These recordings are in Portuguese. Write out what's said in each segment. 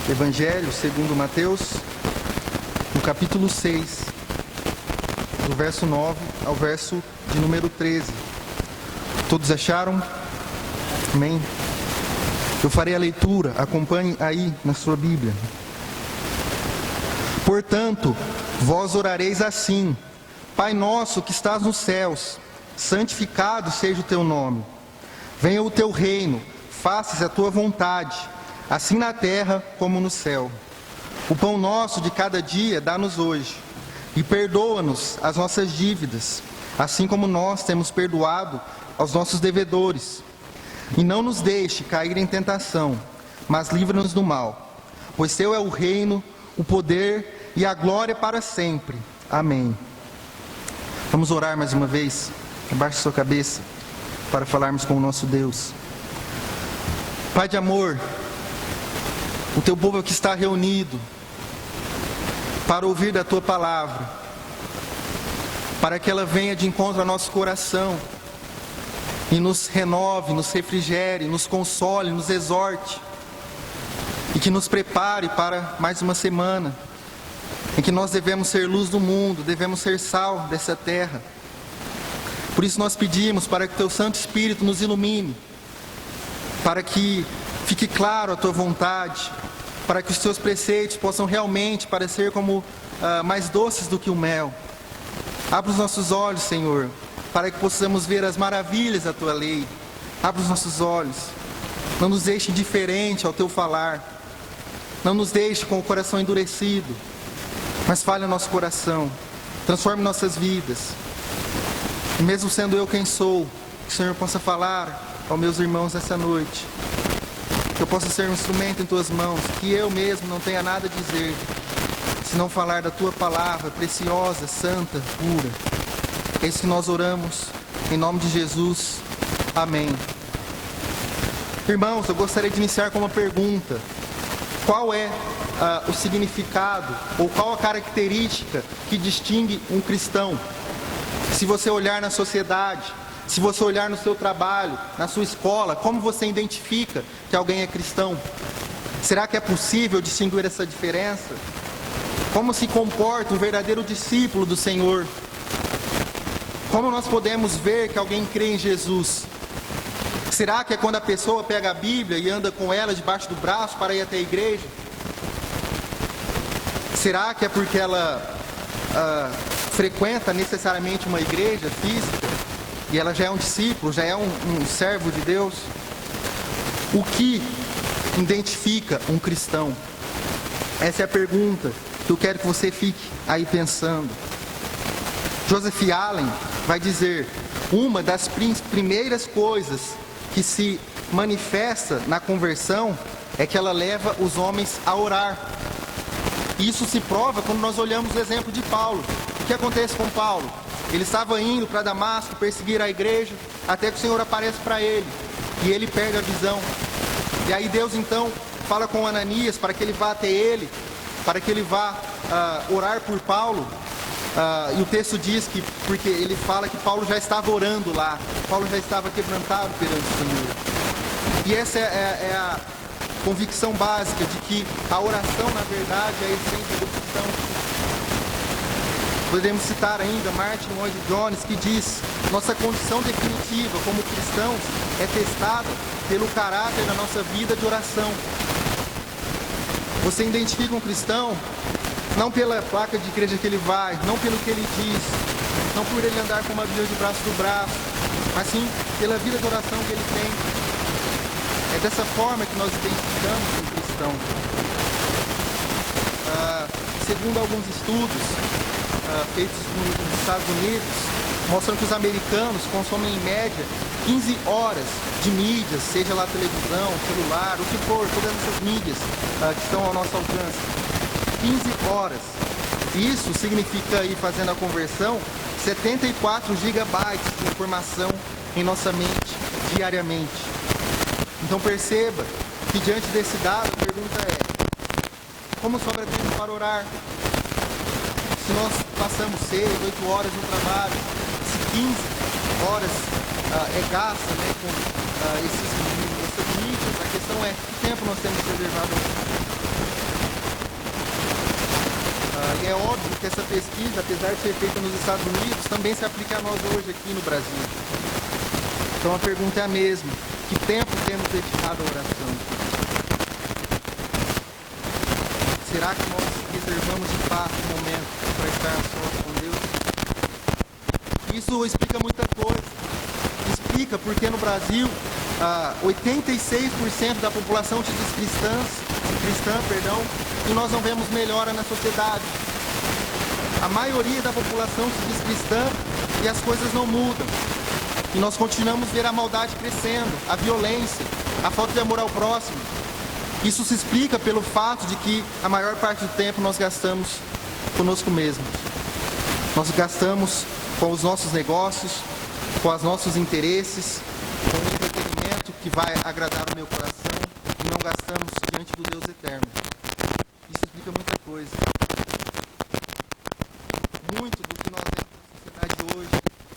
Evangelho segundo Mateus, no capítulo 6, do verso 9 ao verso de número 13. Todos acharam? Amém? Eu farei a leitura, acompanhe aí na sua Bíblia. Portanto, vós orareis assim: Pai nosso que estás nos céus, santificado seja o teu nome. Venha o teu reino, faça-se a tua vontade, assim na terra como no céu. O pão nosso de cada dia dá-nos hoje, e perdoa-nos as nossas dívidas, assim como nós temos perdoado aos nossos devedores. E não nos deixe cair em tentação, mas livra-nos do mal. Pois teu é o reino, o poder e a glória para sempre. Amém. Vamos orar mais uma vez. Abaixe sua cabeça para falarmos com o nosso Deus. Pai de amor, o teu povo aqui está reunido para ouvir da tua palavra, para que ela venha de encontro ao nosso coração e nos renove, nos refrigere, nos console, nos exorte, e que nos prepare para mais uma semana em que nós devemos ser luz do mundo, devemos ser sal dessa terra. Por isso nós pedimos para que o teu Santo Espírito nos ilumine, para que fique claro a tua vontade, para que os teus preceitos possam realmente parecer como mais doces do que o mel. Abra os nossos olhos, Senhor, para que possamos ver as maravilhas da tua lei. Abra os nossos olhos, não nos deixe indiferente ao teu falar, não nos deixe com o coração endurecido, mas fale ao nosso coração, transforme nossas vidas. E mesmo sendo eu quem sou, que o Senhor possa falar aos meus irmãos essa noite, que eu possa ser um instrumento em tuas mãos, que eu mesmo não tenha nada a dizer, se não falar da tua palavra preciosa, santa, pura. É isso que nós oramos, em nome de Jesus. Amém. Irmãos, eu gostaria de iniciar com uma pergunta: qual é o significado, ou qual a característica que distingue um cristão? Se você olhar na sociedade, se você olhar no seu trabalho, na sua escola, como você identifica que alguém é cristão? Será que é possível distinguir essa diferença? Como se comporta um verdadeiro discípulo do Senhor? Como nós podemos ver que alguém crê em Jesus? Será que é quando a pessoa pega a Bíblia e anda com ela debaixo do braço para ir até a igreja? Será que é porque ela frequenta necessariamente uma igreja física e ela já é um discípulo, já é um servo de Deus? O que identifica um cristão? Essa é a pergunta que eu quero que você fique aí pensando. Joseph Allen vai dizer: uma das primeiras coisas que se manifesta na conversão é que ela leva os homens a orar. Isso se prova quando nós olhamos o exemplo de Paulo. O que acontece com Paulo? Ele estava indo para Damasco perseguir a igreja, até que o Senhor aparece para ele, e ele perde a visão. E aí Deus então fala com Ananias para que ele vá até ele, para que ele vá orar por Paulo. E o texto diz que, porque ele fala que Paulo já estava orando lá, Paulo já estava quebrantado perante o Senhor. E essa é a convicção básica de que a oração, na verdade, é a essência do cristão. Podemos citar ainda Martin Lloyd-Jones, que diz: nossa condição definitiva como cristãos é testada pelo caráter da nossa vida de oração. Você identifica um cristão não pela placa de igreja que ele vai, não pelo que ele diz, não por ele andar com uma Bíblia debaixo do braço, mas sim pela vida de oração que ele tem. É dessa forma que nós identificamos um cristão. Segundo alguns estudos feitos nos Estados Unidos, mostram que os americanos consomem em média 15 horas de mídias, seja lá televisão, celular, o que for, todas essas mídias que estão ao nosso alcance. 15 horas. Isso significa, aí fazendo a conversão, 74 gigabytes de informação em nossa mente diariamente. Então perceba que diante desse dado a pergunta é: como sobra tempo para orar? Se nós passamos 6, 8 horas no trabalho, se 15 horas é gasta, né, com essas mídias, a questão é: que tempo nós temos reservado? óbvio que essa pesquisa, apesar de ser feita nos Estados Unidos, também se aplica a nós hoje aqui no Brasil. Então a pergunta é a mesma: que tempo temos dedicado à oração? Será que nós reservamos de fato um momento para estar a sós com Deus? Isso explica muita coisa. Explica porque no Brasil 86% da população se diz cristã, e nós não vemos melhora na sociedade. A maioria da população se diz cristã e as coisas não mudam. E nós continuamos a ver a maldade crescendo, a violência, a falta de amor ao próximo. Isso se explica pelo fato de que a maior parte do tempo nós gastamos conosco mesmos. Nós gastamos com os nossos negócios, com os nossos interesses, com o entretenimento que vai agradar o meu coração, e não gastamos diante do Deus eterno. Isso explica muita coisa. Muito do que nós vemos na sociedade hoje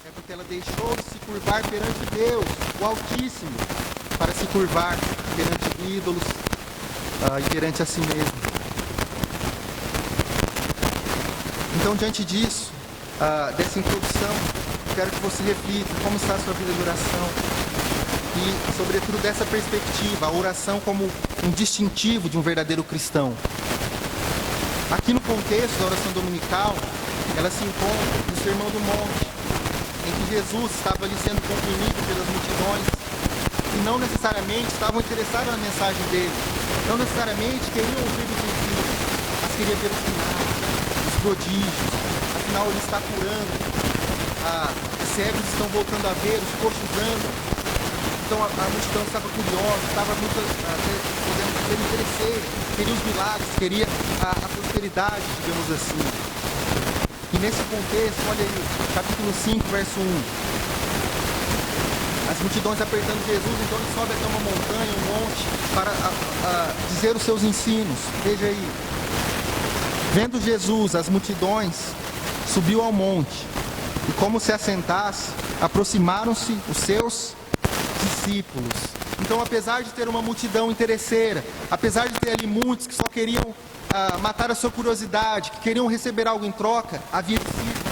é porque ela deixou de se curvar perante Deus, o Altíssimo, para se curvar perante ídolos e perante a si mesmo. Então, diante disso, dessa introdução, quero que você reflita como está a sua vida de oração e, sobretudo, dessa perspectiva, a oração como um distintivo de um verdadeiro cristão. Aqui no contexto da oração dominical, ela se encontra no Sermão do Monte, em que Jesus estava ali sendo comprimido pelas multidões que não necessariamente estavam interessadas na mensagem dele, não necessariamente queriam ouvir os ensinos, mas queriam ver os sinais, os prodígios. Afinal, ele está curando, os cegos estão voltando a ver, os coxos andam. Então a multidão estava curiosa, estava muito, podemos dizer, interesseira, queria os milagres, queria a prosperidade, digamos assim. E nesse contexto, olha aí, capítulo 5, verso 1. As multidões apertando Jesus, então ele sobe até uma montanha, um monte, para dizer os seus ensinos. Veja aí. Vendo Jesus, as multidões, subiu ao monte, e como se assentasse, aproximaram-se os seus discípulos. Então, apesar de ter uma multidão interesseira, apesar de ter ali muitos que só queriam matar a sua curiosidade, que queriam receber algo em troca, havia discípulos.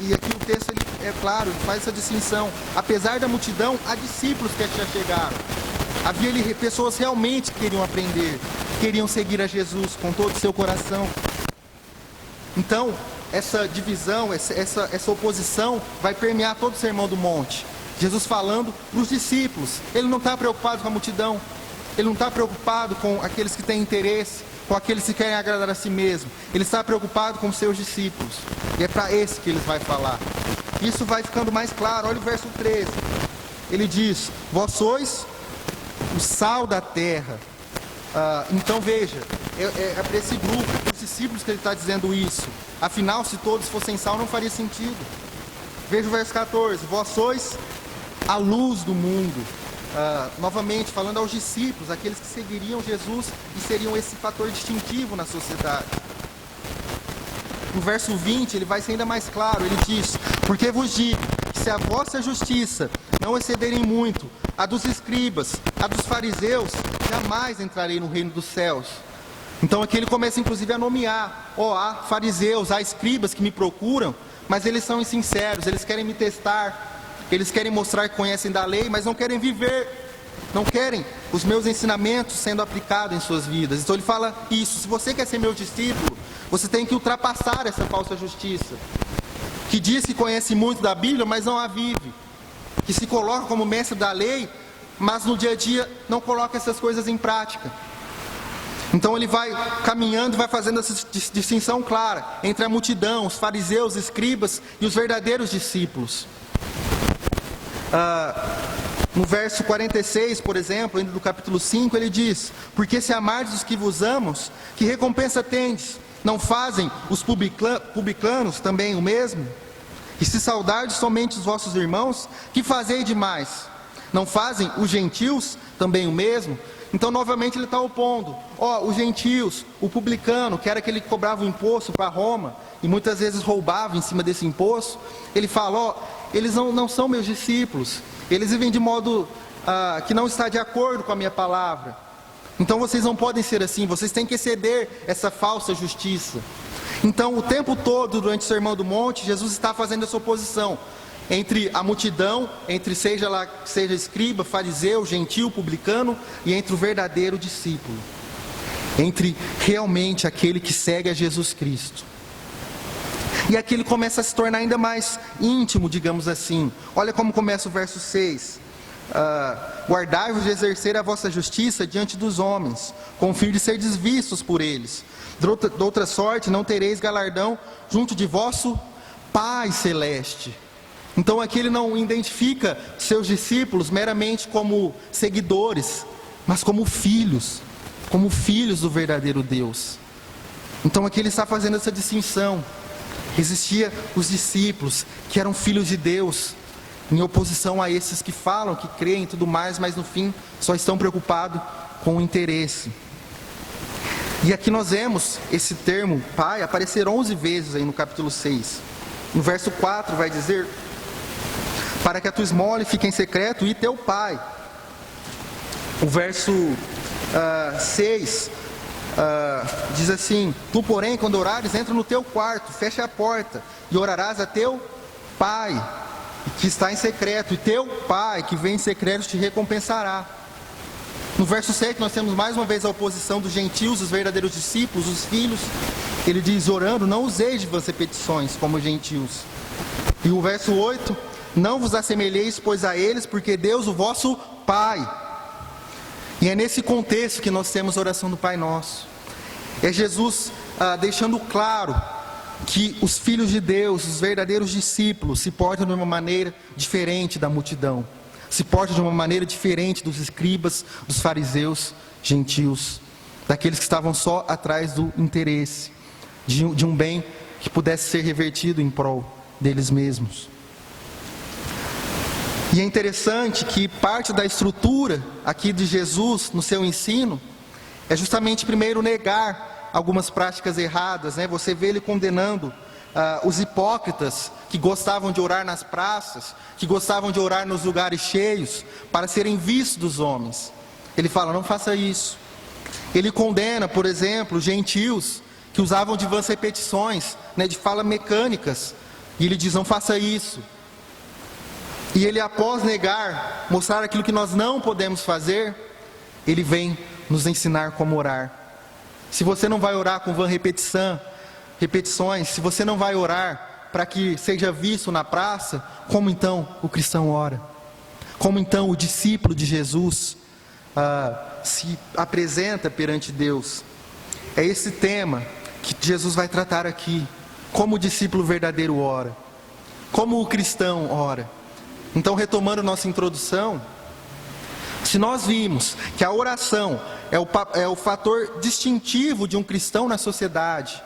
E aqui o texto, é claro, ele faz essa distinção. Apesar da multidão, há discípulos que já chegaram. Havia ali pessoas realmente que queriam aprender, queriam seguir a Jesus com todo o seu coração. Então, essa divisão, essa oposição vai permear todo o Sermão do Monte. Jesus falando para os discípulos. Ele não está preocupado com a multidão. Ele não está preocupado com aqueles que têm interesse, com aqueles que querem agradar a si mesmo. Ele está preocupado com os seus discípulos. E é para esse que ele vai falar. Isso vai ficando mais claro. Olha o verso 13. Ele diz: vós sois o sal da terra. Então veja, é para esse grupo, para os discípulos que ele está dizendo isso. Afinal, se todos fossem sal, não faria sentido. Veja o verso 14. Vós sois a luz do mundo. Novamente, falando aos discípulos, aqueles que seguiriam Jesus e seriam esse fator distintivo na sociedade. No verso 20, ele vai ser ainda mais claro. Ele diz: porque vos digo que se a vossa justiça não excederem muito a dos escribas, a dos fariseus, jamais entrarei no reino dos céus. Então aqui ele começa inclusive a nomear: há fariseus, há escribas que me procuram, mas eles são insinceros, eles querem me testar, eles querem mostrar que conhecem da lei, mas não querem viver, não querem os meus ensinamentos sendo aplicados em suas vidas. Então ele fala isso: se você quer ser meu discípulo, você tem que ultrapassar essa falsa justiça, que diz que conhece muito da Bíblia, mas não a vive, que se coloca como mestre da lei, mas no dia a dia não coloca essas coisas em prática. Então ele vai caminhando, vai fazendo essa distinção clara entre a multidão, os fariseus, escribas e os verdadeiros discípulos. No verso 46, por exemplo, ainda do capítulo 5, ele diz: porque se amardes os que vos amam, que recompensa tendes? Não fazem os publicanos também o mesmo? E se saudardes somente os vossos irmãos, que fazei demais? Não fazem os gentios também o mesmo? Então, novamente, ele está opondo. Os gentios, o publicano, que era aquele que cobrava o imposto para Roma, e muitas vezes roubava em cima desse imposto, ele fala: eles não são meus discípulos, eles vivem de modo que não está de acordo com a minha palavra. Então vocês não podem ser assim, vocês têm que exceder essa falsa justiça. Então, o tempo todo, durante o Sermão do Monte, Jesus está fazendo essa oposição entre a multidão, entre seja escriba, fariseu, gentil, publicano, e entre o verdadeiro discípulo, entre realmente aquele que segue a Jesus Cristo. E aqui ele começa a se tornar ainda mais íntimo, digamos assim. Olha como começa o verso 6. Guardai-vos de exercer a vossa justiça diante dos homens, com o fim de ser vistos por eles. De outra sorte, não tereis galardão junto de vosso Pai Celeste. Então aqui ele não identifica seus discípulos meramente como seguidores, mas como filhos do verdadeiro Deus. Então aqui ele está fazendo essa distinção. Existia os discípulos que eram filhos de Deus, em oposição a esses que falam, que creem e tudo mais, mas no fim só estão preocupados com o interesse. E aqui nós vemos esse termo Pai aparecer 11 vezes aí no capítulo 6. No verso 4 vai dizer: para que a tua esmola fique em secreto e teu Pai. O verso 6 diz assim: tu porém quando orares, entra no teu quarto, fecha a porta e orarás a teu Pai que está em secreto, e teu Pai que vem em secreto te recompensará. No verso 7 nós temos mais uma vez a oposição dos gentios, os verdadeiros discípulos, os filhos. Ele diz: orando, não useis de vãs repetições como os gentios. E o verso 8: não vos assemelheis, pois, a eles, porque Deus, o vosso Pai. E é nesse contexto que nós temos a oração do Pai Nosso. É Jesus deixando claro que os filhos de Deus, os verdadeiros discípulos, se portam de uma maneira diferente da multidão, se portam de uma maneira diferente dos escribas, dos fariseus, gentios, daqueles que estavam só atrás do interesse, de um bem que pudesse ser revertido em prol deles mesmos. E é interessante que parte da estrutura aqui de Jesus no seu ensino é justamente primeiro negar algumas práticas erradas, né? Você vê ele condenando os hipócritas que gostavam de orar nas praças, que gostavam de orar nos lugares cheios para serem vistos dos homens. Ele fala: não faça isso. Ele condena, por exemplo, gentios que usavam de vãs repetições, né, de falas mecânicas, e ele diz: não faça isso. E ele, após negar, mostrar aquilo que nós não podemos fazer, ele vem nos ensinar como orar. Se você não vai orar com vã repetições, se você não vai orar para que seja visto na praça, como então o cristão ora? Como então o discípulo de Jesus se apresenta perante Deus? É esse tema que Jesus vai tratar aqui. Como o discípulo verdadeiro ora, como o cristão ora. Então, retomando nossa introdução, se nós vimos que a oração é o fator distintivo de um cristão na sociedade,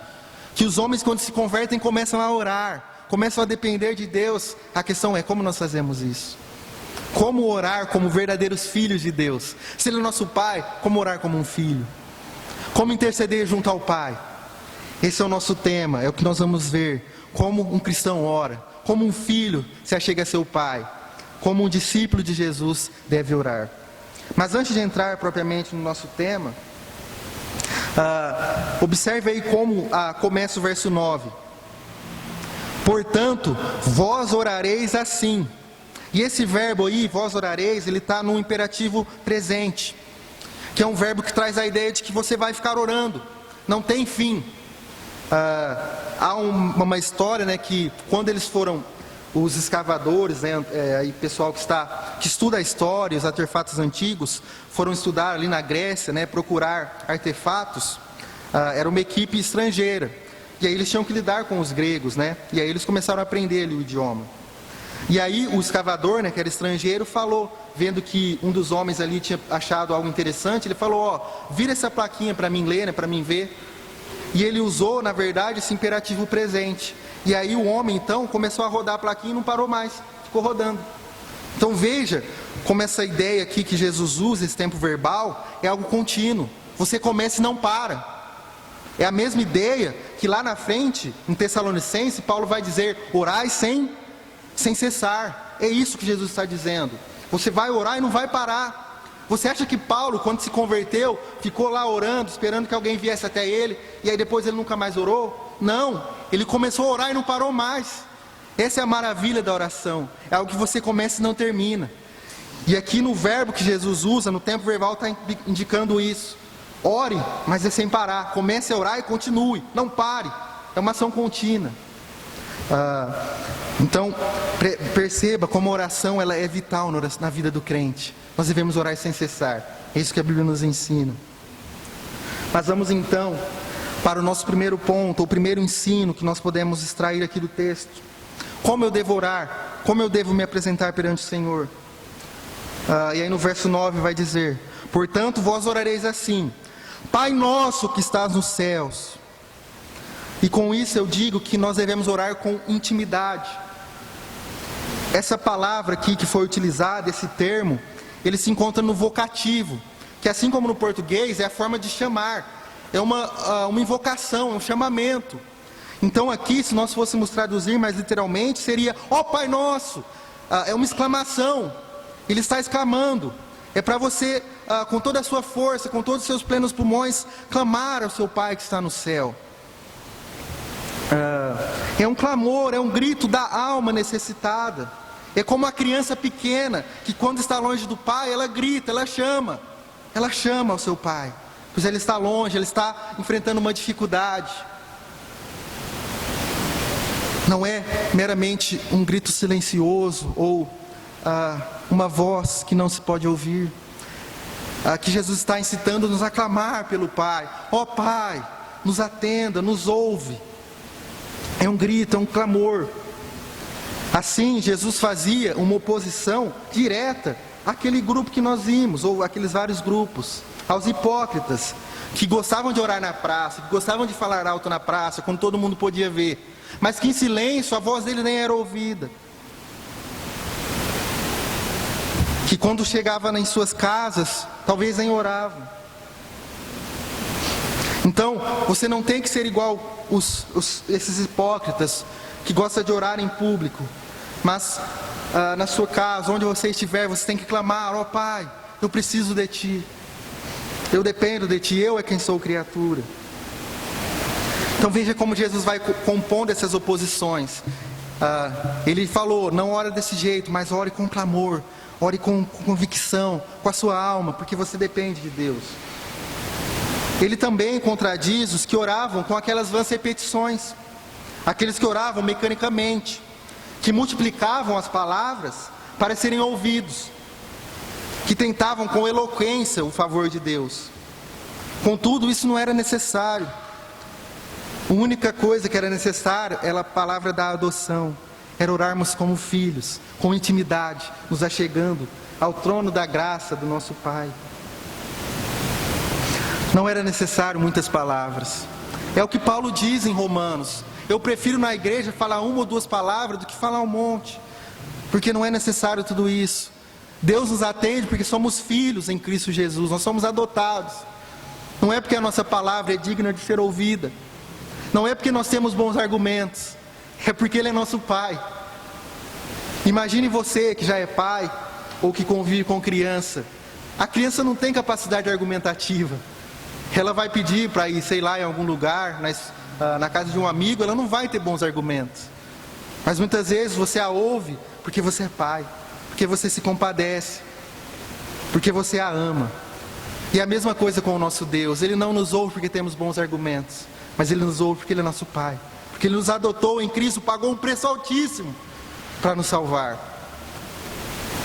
que os homens quando se convertem começam a orar, começam a depender de Deus, a questão é: como nós fazemos isso? Como orar como verdadeiros filhos de Deus? Se Ele é nosso Pai, como orar como um filho? Como interceder junto ao Pai? Esse é o nosso tema, é o que nós vamos ver. Como um cristão ora, como um filho se achega a seu pai, como um discípulo de Jesus deve orar. Mas antes de entrar propriamente no nosso tema, observe aí como começa o verso 9. Portanto, vós orareis assim. E esse verbo aí, vós orareis, ele está no imperativo presente, que é um verbo que traz a ideia de que você vai ficar orando, não tem fim. Há uma história, né, que quando eles foram, os escavadores, né, aí pessoal que estuda a história, os artefatos antigos, foram estudar ali na Grécia, né, procurar artefatos. Era uma equipe estrangeira, e aí eles tinham que lidar com os gregos, né, e aí eles começaram a aprender ali o idioma. E aí o escavador, né, que era estrangeiro, falou, vendo que um dos homens ali tinha achado algo interessante, ele falou: vira essa plaquinha para mim ler, né, para mim ver. E ele usou, na verdade, esse imperativo presente. E aí o homem, então, começou a rodar a plaquinha e não parou mais, ficou rodando. Então veja como essa ideia aqui que Jesus usa, esse tempo verbal, é algo contínuo. Você começa e não para. É a mesma ideia que lá na frente, em Tessalonicenses, Paulo vai dizer: orai sem cessar. É isso que Jesus está dizendo. Você vai orar e não vai parar. Você acha que Paulo, quando se converteu, ficou lá orando, esperando que alguém viesse até ele, e aí depois ele nunca mais orou? Não, ele começou a orar e não parou mais. Essa é a maravilha da oração, é algo que você começa e não termina. E aqui no verbo que Jesus usa, no tempo verbal, está indicando isso. Ore, mas é sem parar. Comece a orar e continue, não pare. É uma ação contínua. Então, perceba como a oração ela é vital na vida do crente. Nós devemos orar sem cessar. É isso que a Bíblia nos ensina. Mas vamos então para o nosso primeiro ponto, o primeiro ensino que nós podemos extrair aqui do texto. Como eu devo orar? Como eu devo me apresentar perante o Senhor? E aí no verso 9 vai dizer: portanto vós orareis assim: Pai nosso que estás nos céus. E com isso eu digo que nós devemos orar com intimidade. Essa palavra aqui que foi utilizada, esse termo, ele se encontra no vocativo, que assim como no português é a forma de chamar, é uma invocação, é um chamamento. Então aqui, se nós fôssemos traduzir mais literalmente, seria: ó Pai nosso. É uma exclamação, ele está exclamando. É para você, com toda a sua força, com todos os seus plenos pulmões, clamar ao seu Pai que está no céu. É um clamor, é um grito da alma necessitada. É como a criança pequena, que quando está longe do pai, ela grita, ela chama ao seu pai, pois ele está longe, ele está enfrentando uma dificuldade. Não é meramente um grito silencioso, ou uma voz que não se pode ouvir. Aqui Jesus está incitando-nos a clamar pelo Pai. Ó Pai, nos atenda, nos ouve. É um grito, é um clamor. Assim, Jesus fazia uma oposição direta àquele grupo que nós vimos, ou aqueles vários grupos, aos hipócritas, que gostavam de orar na praça, que gostavam de falar alto na praça, quando todo mundo podia ver, mas que em silêncio a voz dele nem era ouvida. Que quando chegava em suas casas, talvez nem oravam. Então, você não tem que ser igual esses hipócritas que gostam de orar em público, mas na sua casa, onde você estiver, você tem que clamar: ó Pai, eu preciso de Ti, eu dependo de Ti, eu é quem sou criatura. Então veja como Jesus vai compondo essas oposições. Ele falou: não ore desse jeito, mas ore com clamor, ore com convicção, com a sua alma, porque você depende de Deus. Ele também contradiz os que oravam com aquelas vãs repetições, aqueles que oravam mecanicamente, que multiplicavam as palavras para serem ouvidos, que tentavam com eloquência o favor de Deus. Contudo, isso não era necessário. A única coisa que era necessária era a palavra da adoção, era orarmos como filhos, com intimidade, nos achegando ao trono da graça do nosso Pai. Não era necessário muitas palavras. É o que Paulo diz em Romanos: eu prefiro na igreja falar uma ou duas palavras do que falar um monte, porque não é necessário tudo isso. Deus nos atende porque somos filhos em Cristo Jesus, nós somos adotados. Não é porque a nossa palavra é digna de ser ouvida, não é porque nós temos bons argumentos, é porque Ele é nosso Pai. Imagine você que já é pai, ou que convive com criança. A criança não tem capacidade argumentativa. Ela vai pedir para ir, sei lá, em algum lugar, na casa de um amigo, ela não vai ter bons argumentos. Mas muitas vezes você a ouve porque você é pai, porque você se compadece, porque você a ama. E a mesma coisa com o nosso Deus. Ele não nos ouve porque temos bons argumentos, mas Ele nos ouve porque Ele é nosso Pai, porque Ele nos adotou em Cristo, pagou um preço altíssimo para nos salvar.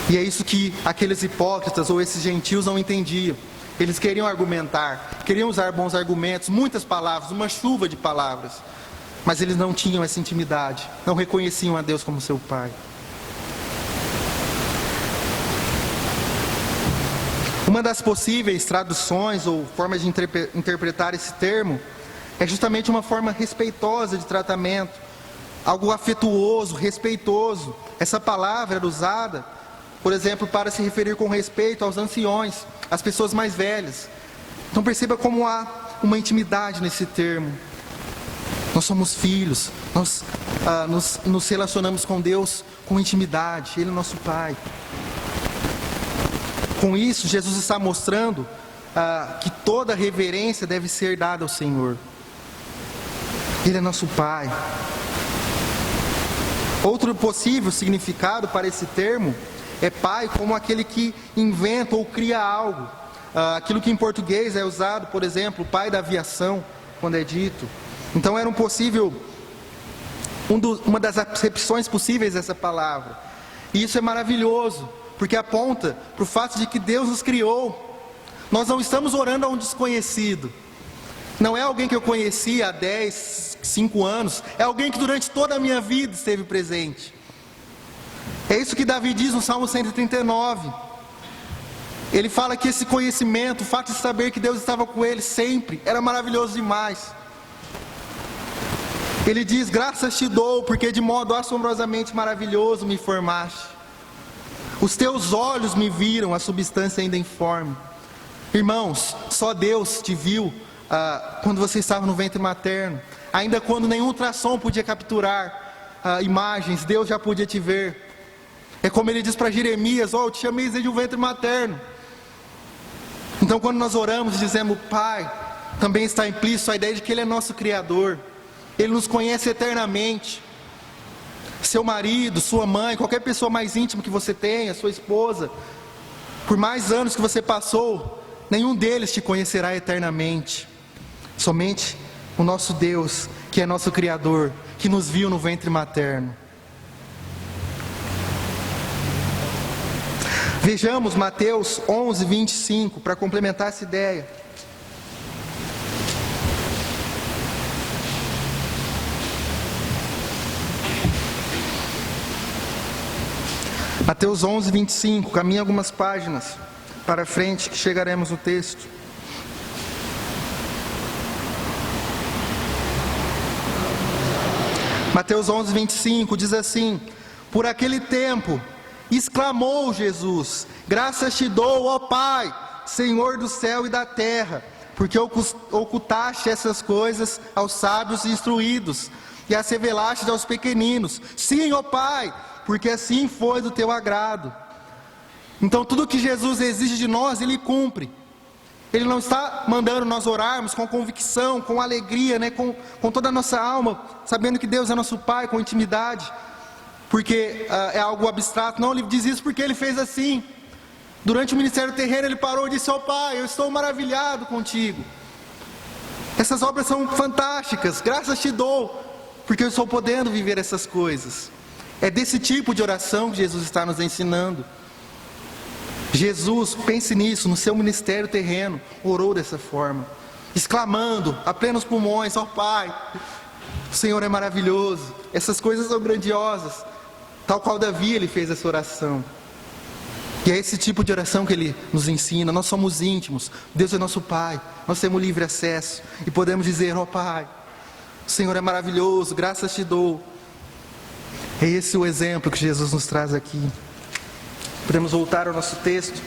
E é isso que aqueles hipócritas ou esses gentios não entendiam. Eles queriam argumentar, queriam usar bons argumentos, muitas palavras, uma chuva de palavras, mas eles não tinham essa intimidade, não reconheciam a Deus como seu Pai. Uma das possíveis traduções ou formas de interpretar esse termo é justamente uma forma respeitosa de tratamento, algo afetuoso, respeitoso. Essa palavra era usada, por exemplo, para se referir com respeito aos anciões, às pessoas mais velhas. Então perceba como há uma intimidade nesse termo. Nós somos filhos, nós nos relacionamos com Deus com intimidade, Ele é nosso Pai. Com isso, Jesus está mostrando que toda reverência deve ser dada ao Senhor. Ele é nosso Pai. Outro possível significado para esse termo é pai como aquele que inventa ou cria algo. Aquilo que em português é usado, por exemplo, pai da aviação, quando é dito. Então era uma das acepções possíveis dessa palavra. E isso é maravilhoso, porque aponta para o fato de que Deus nos criou. Nós não estamos orando a um desconhecido. Não é alguém que eu conheci há 10, 5 anos. É alguém que durante toda a minha vida esteve presente. É isso que Davi diz no Salmo 139. Ele fala que esse conhecimento, o fato de saber que Deus estava com ele sempre, era maravilhoso demais. Ele diz: graças te dou, porque de modo assombrosamente maravilhoso me formaste. Os teus olhos me viram a substância ainda informe. Irmãos, só Deus te viu quando você estava no ventre materno. Ainda quando nenhum ultrassom podia capturar imagens, Deus já podia te ver. É como ele diz para Jeremias: eu te chamei desde o ventre materno. Então quando nós oramos e dizemos Pai, também está implícito a ideia de que Ele é nosso Criador. Ele nos conhece eternamente. Seu marido, sua mãe, qualquer pessoa mais íntima que você tenha, sua esposa, por mais anos que você passou, nenhum deles te conhecerá eternamente. Somente o nosso Deus, que é nosso Criador, que nos viu no ventre materno. Vejamos Mateus 11, 25, para complementar essa ideia. Mateus 11, 25, caminha algumas páginas para frente que chegaremos no texto. Mateus 11, 25 diz assim: por aquele tempo exclamou Jesus: graças te dou, ó Pai, Senhor do céu e da terra, porque ocultaste essas coisas aos sábios e instruídos, e as revelaste aos pequeninos. Sim, ó Pai, porque assim foi do teu agrado. Então tudo que Jesus exige de nós, Ele cumpre. Ele não está mandando nós orarmos com convicção, com alegria, com toda a nossa alma, sabendo que Deus é nosso Pai, com intimidade, porque é algo abstrato. Não, Ele diz isso porque Ele fez assim. Durante o ministério terreno Ele parou e disse: ó Pai, eu estou maravilhado contigo. Essas obras são fantásticas, graças te dou, porque eu estou podendo viver essas coisas. É desse tipo de oração que Jesus está nos ensinando. Jesus, pense nisso, no seu ministério terreno, orou dessa forma, exclamando a plenos pulmões: ó Pai, o Senhor é maravilhoso, essas coisas são grandiosas. Tal qual Davi, ele fez essa oração. E é esse tipo de oração que Ele nos ensina. Nós somos íntimos, Deus é nosso Pai, nós temos livre acesso, e podemos dizer: ó Pai, o Senhor é maravilhoso, graças te dou. É esse o exemplo que Jesus nos traz aqui. Podemos voltar ao nosso texto.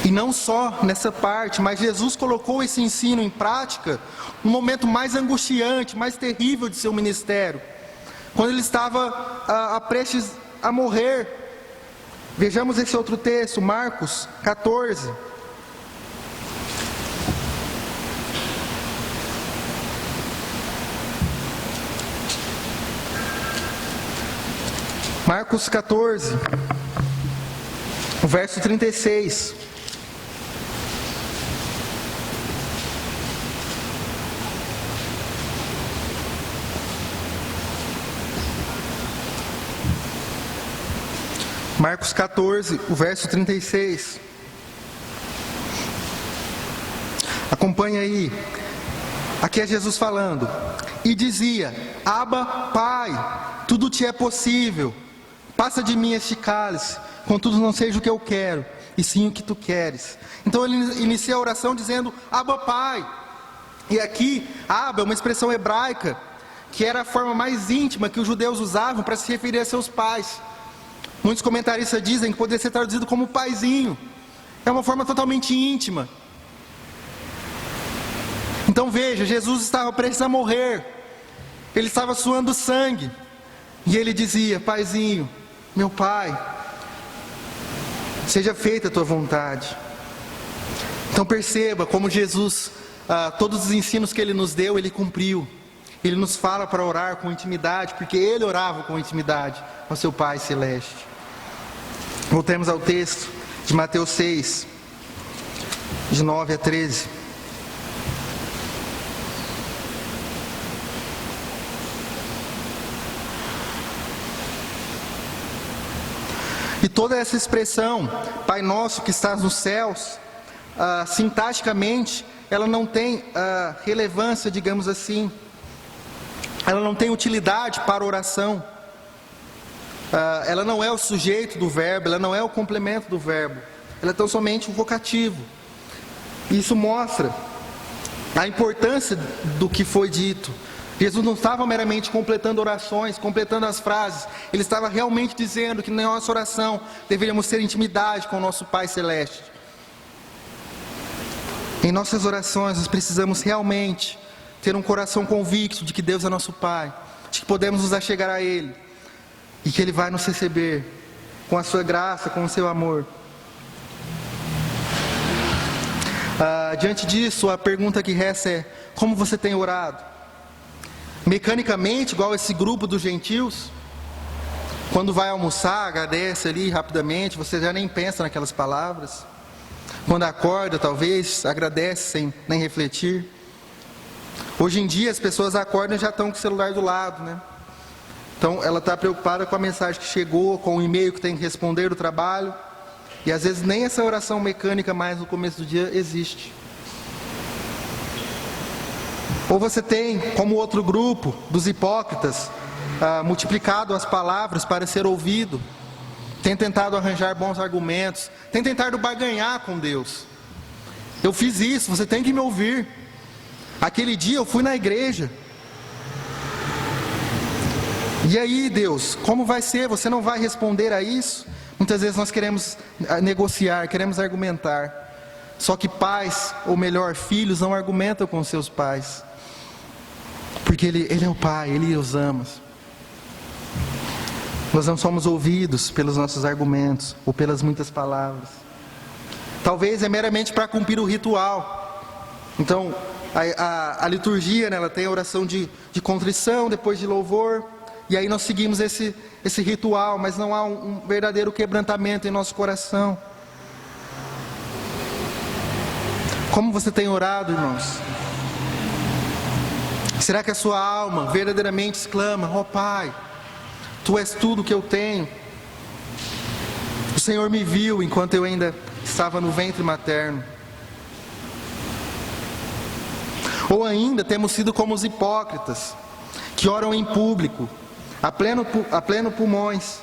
E não só nessa parte, mas Jesus colocou esse ensino em prática no momento mais angustiante, mais terrível de seu ministério, quando Ele estava prestes a morrer. Vejamos esse outro texto, Marcos 14. Marcos 14, o verso 36. Marcos 14, o verso 36. Acompanha aí. Aqui é Jesus falando. E dizia: Abba, Pai, tudo te é possível. Passa de mim este cálice, contudo não seja o que eu quero, e sim o que tu queres. Então ele inicia a oração dizendo: Abba, Pai. E aqui, Abba é uma expressão hebraica, que era a forma mais íntima que os judeus usavam para se referir a seus pais. Muitos comentaristas dizem que poderia ser traduzido como paizinho. É uma forma totalmente íntima. Então veja, Jesus estava prestes a morrer. Ele estava suando sangue. E ele dizia: Paizinho, meu Pai, seja feita a tua vontade. Então perceba como Jesus, todos os ensinos que Ele nos deu, Ele cumpriu. Ele nos fala para orar com intimidade, porque Ele orava com intimidade ao seu Pai Celeste. Voltemos ao texto de Mateus 6, de 9 a 13. E toda essa expressão, Pai Nosso que estás nos céus, sintaticamente, ela não tem relevância, digamos assim, ela não tem utilidade para a oração, ela não é o sujeito do verbo, ela não é o complemento do verbo, ela é tão somente um vocativo. Isso mostra a importância do que foi dito. Jesus não estava meramente completando orações, completando as frases, Ele estava realmente dizendo que na nossa oração deveríamos ter intimidade com o nosso Pai Celeste. Em nossas orações nós precisamos realmente ter um coração convicto de que Deus é nosso Pai, de que podemos nos achegar a Ele e que Ele vai nos receber com a sua graça, com o seu amor. Diante disso, a pergunta que resta é: como você tem orado? Mecanicamente, igual esse grupo dos gentios, quando vai almoçar, agradece ali rapidamente, você já nem pensa naquelas palavras. Quando acorda, talvez, agradece sem nem refletir. Hoje em dia as pessoas acordam e já estão com o celular do lado, né? Então ela está preocupada com a mensagem que chegou, com o e-mail que tem que responder do trabalho. E às vezes nem essa oração mecânica mais no começo do dia existe. Ou você tem, como outro grupo dos hipócritas, multiplicado as palavras para ser ouvido, tem tentado arranjar bons argumentos, tem tentado barganhar com Deus. Eu fiz isso, você tem que me ouvir. Aquele dia eu fui na igreja. E aí, Deus, como vai ser? Você não vai responder a isso? Muitas vezes nós queremos negociar, queremos argumentar. Só que pais, ou melhor, filhos, não argumentam com seus pais. Porque Ele é o Pai, Ele os ama. Nós não somos ouvidos pelos nossos argumentos, ou pelas muitas palavras. Talvez é meramente para cumprir o ritual. Então, a liturgia, né, ela tem a oração de contrição, depois de louvor. E aí nós seguimos esse ritual, mas não há um verdadeiro quebrantamento em nosso coração. Como você tem orado, irmãos? Será que a sua alma verdadeiramente exclama: ó Pai, Tu és tudo que eu tenho. O Senhor me viu enquanto eu ainda estava no ventre materno. Ou ainda temos sido como os hipócritas, que oram em público, a pleno pulmões,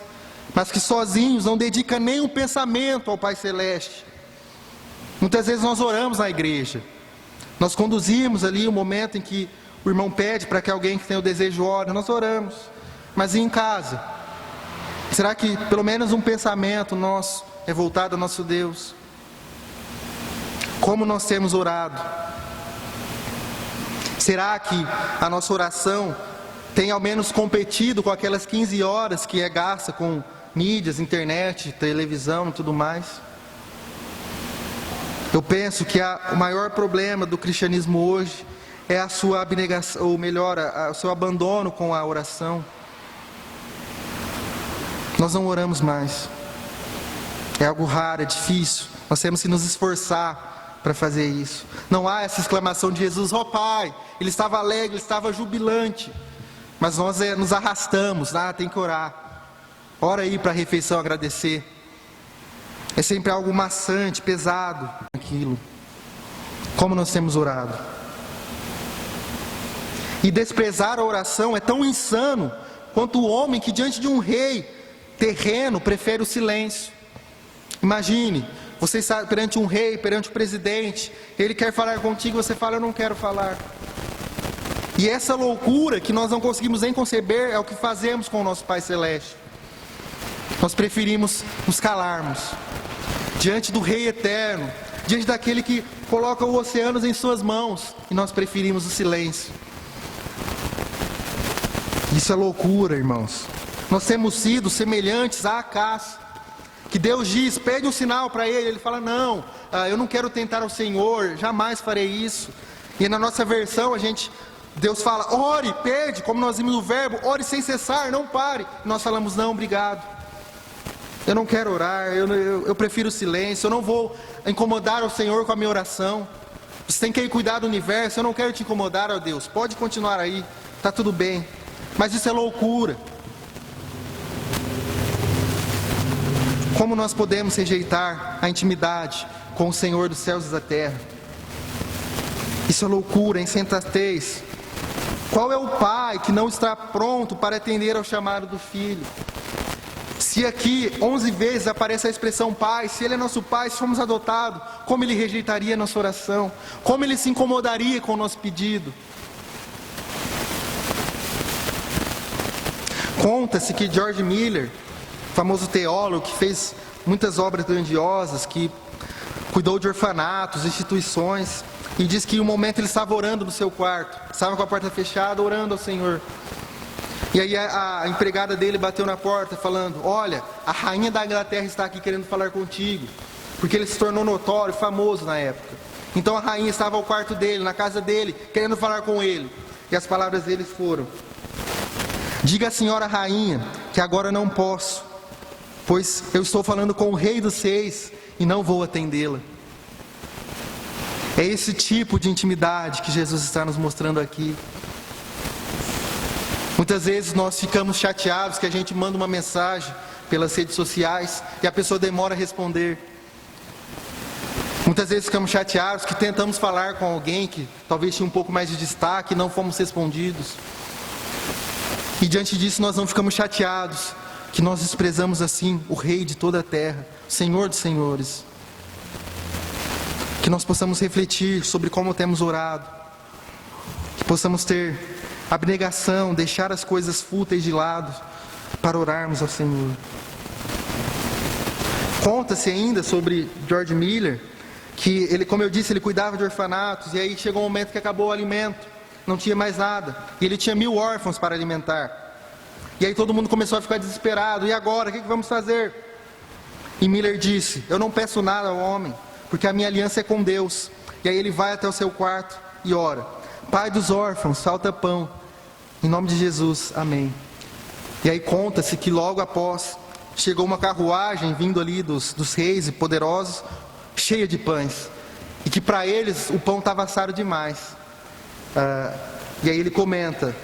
mas que sozinhos não dedicam nem um pensamento ao Pai Celeste. Muitas vezes nós oramos na igreja, nós conduzimos ali o momento em que o irmão pede para que alguém que tem o desejo ore, nós oramos. Mas e em casa? Será que pelo menos um pensamento nosso é voltado ao nosso Deus? Como nós temos orado? Será que a nossa oração tem ao menos competido com aquelas 15 horas que é gasta com mídias, internet, televisão e tudo mais? Eu penso que o maior problema do cristianismo hoje é a sua abnegação, ou melhor, o seu abandono com a oração. Nós não oramos mais. É algo raro, é difícil. Nós temos que nos esforçar para fazer isso. Não há essa exclamação de Jesus: ó Pai, Ele estava alegre, Ele estava jubilante. Mas nós nos arrastamos, tem que orar. Ora aí para a refeição agradecer. É sempre algo maçante, pesado, aquilo. Como nós temos orado. E desprezar a oração é tão insano quanto o homem que diante de um rei terreno prefere o silêncio. Imagine, você está perante um rei, perante o presidente, ele quer falar contigo, você fala: eu não quero falar. E essa loucura que nós não conseguimos nem conceber é o que fazemos com o nosso Pai Celeste. Nós preferimos nos calarmos diante do Rei Eterno, diante daquele que coloca os oceanos em suas mãos, e nós preferimos o silêncio. Isso é loucura, irmãos. Nós temos sido semelhantes a Acás, que Deus diz, pede um sinal para ele. Ele fala, não, eu não quero tentar o Senhor, jamais farei isso. E na nossa versão, Deus fala, ore, pede, como nós vimos no verbo, ore sem cessar, não pare. E nós falamos, não, obrigado. Eu não quero orar, eu prefiro o silêncio, eu não vou incomodar o Senhor com a minha oração. Você tem que ir cuidar do universo, eu não quero te incomodar, ó Deus, pode continuar aí, está tudo bem. Mas isso é loucura. Como nós podemos rejeitar a intimidade com o Senhor dos céus e da terra? Isso é loucura, é insensatez. Qual é o pai que não está pronto para atender ao chamado do filho? Se aqui 11 vezes aparece a expressão pai, se ele é nosso pai, se fomos adotados, como ele rejeitaria a nossa oração? Como ele se incomodaria com o nosso pedido? Conta-se que George Miller, famoso teólogo que fez muitas obras grandiosas, que cuidou de orfanatos, instituições, e diz que em um momento ele estava orando no seu quarto, estava com a porta fechada, orando ao Senhor. E aí a empregada dele bateu na porta falando, olha, a rainha da Inglaterra está aqui querendo falar contigo, porque ele se tornou notório, famoso na época. Então a rainha estava ao quarto dele, na casa dele, querendo falar com ele. E as palavras dele foram, diga à senhora rainha que agora não posso, pois eu estou falando com o rei dos reis e não vou atendê-la. É esse tipo de intimidade que Jesus está nos mostrando aqui. Muitas vezes nós ficamos chateados que a gente manda uma mensagem pelas redes sociais e a pessoa demora a responder. Muitas vezes ficamos chateados que tentamos falar com alguém que talvez tinha um pouco mais de destaque e não fomos respondidos. E diante disso nós não ficamos chateados que nós desprezamos assim o Rei de toda a terra, o Senhor dos senhores. Que nós possamos refletir sobre como temos orado, que possamos ter abnegação, deixar as coisas fúteis de lado para orarmos ao Senhor. Conta-se ainda sobre George Miller, que ele, como eu disse, ele cuidava de orfanatos, e aí chegou um momento que acabou o alimento, não tinha mais nada, e ele tinha 1000 órfãos para alimentar. E aí todo mundo começou a ficar desesperado, e agora, o que vamos fazer? E Miller disse, eu não peço nada ao homem, porque a minha aliança é com Deus. E aí ele vai até o seu quarto e ora, Pai dos órfãos, falta pão, em nome de Jesus, amém. E aí conta-se que logo após, chegou uma carruagem vindo ali dos reis e poderosos, cheia de pães, e que para eles o pão estava assado demais. E aí ele comenta,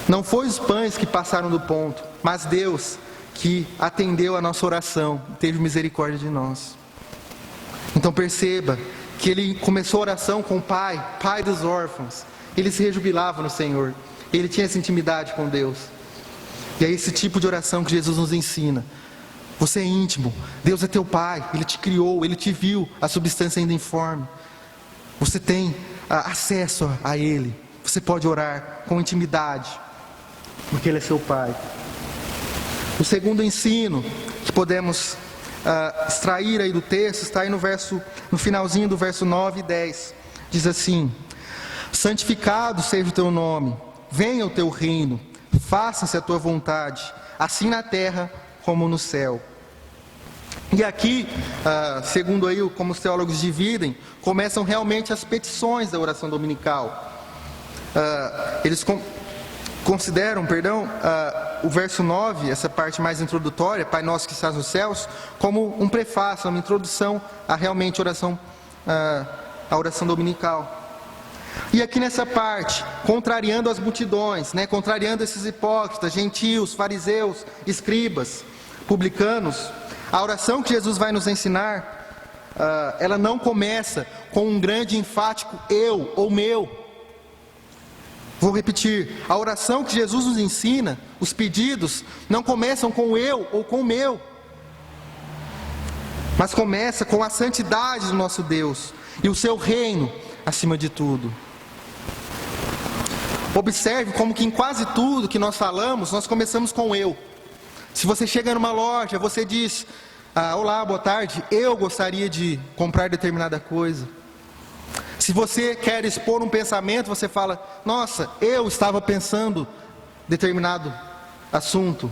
não foi os pães que passaram do ponto, mas Deus que atendeu a nossa oração, teve misericórdia de nós. Então perceba que ele começou a oração com o Pai dos órfãos. Ele se rejubilava no Senhor, ele tinha essa intimidade com Deus. E é esse tipo de oração que Jesus nos ensina. Você é íntimo, Deus é teu Pai, Ele te criou, Ele te viu, a substância ainda informe. Você tem acesso a Ele, você pode orar com intimidade, porque Ele é seu Pai. O segundo ensino que podemos extrair aí do texto está aí no finalzinho do verso 9 e 10. Diz assim, santificado seja o teu nome, venha o teu reino, faça-se a tua vontade, assim na terra como no céu. E aqui, segundo aí como os teólogos dividem, começam realmente as petições da oração dominical. Eles consideram, o verso 9, essa parte mais introdutória, Pai Nosso que estás nos céus, como um prefácio, uma introdução a realmente a oração dominical. E aqui nessa parte, contrariando as multidões, contrariando esses hipócritas, gentios, fariseus, escribas, publicanos, a oração que Jesus vai nos ensinar, ela não começa com um grande enfático eu ou meu. Vou repetir, a oração que Jesus nos ensina, os pedidos, não começam com eu ou com meu, mas começa com a santidade do nosso Deus e o seu reino acima de tudo. Observe como que em quase tudo que nós falamos, nós começamos com eu. Se você chega numa loja, você diz, olá, boa tarde, eu gostaria de comprar determinada coisa. Se você quer expor um pensamento, você fala, nossa, eu estava pensando determinado assunto.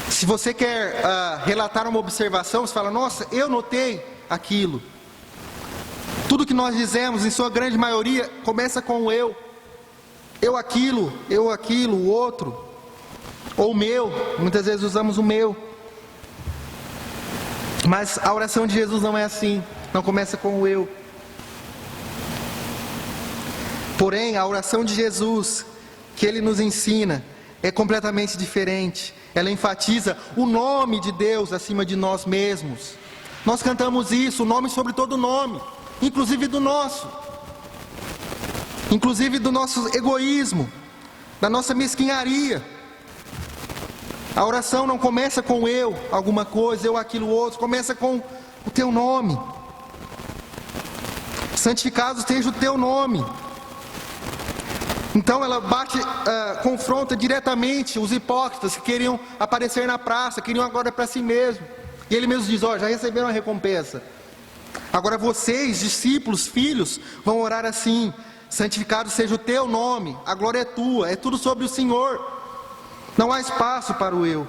Se você quer relatar uma observação, você fala: nossa, eu notei aquilo. Tudo que nós dizemos, em sua grande maioria, começa com o eu. Eu aquilo, o outro. Ou o meu, muitas vezes usamos o meu. Mas a oração de Jesus não é assim, não começa com o eu. Porém, a oração de Jesus, que Ele nos ensina, é completamente diferente. Ela enfatiza o nome de Deus acima de nós mesmos. Nós cantamos isso, o nome sobre todo nome, inclusive do nosso. Inclusive do nosso egoísmo, da nossa mesquinharia. A oração não começa com eu, alguma coisa, eu aquilo outro, começa com o teu nome. Santificado seja o teu nome. Então ela confronta diretamente os hipócritas que queriam aparecer na praça, queriam agora para si mesmo. E ele mesmo diz: já receberam a recompensa. Agora vocês, discípulos, filhos, vão orar assim: santificado seja o teu nome, a glória é tua, é tudo sobre o Senhor. Não há espaço para o eu.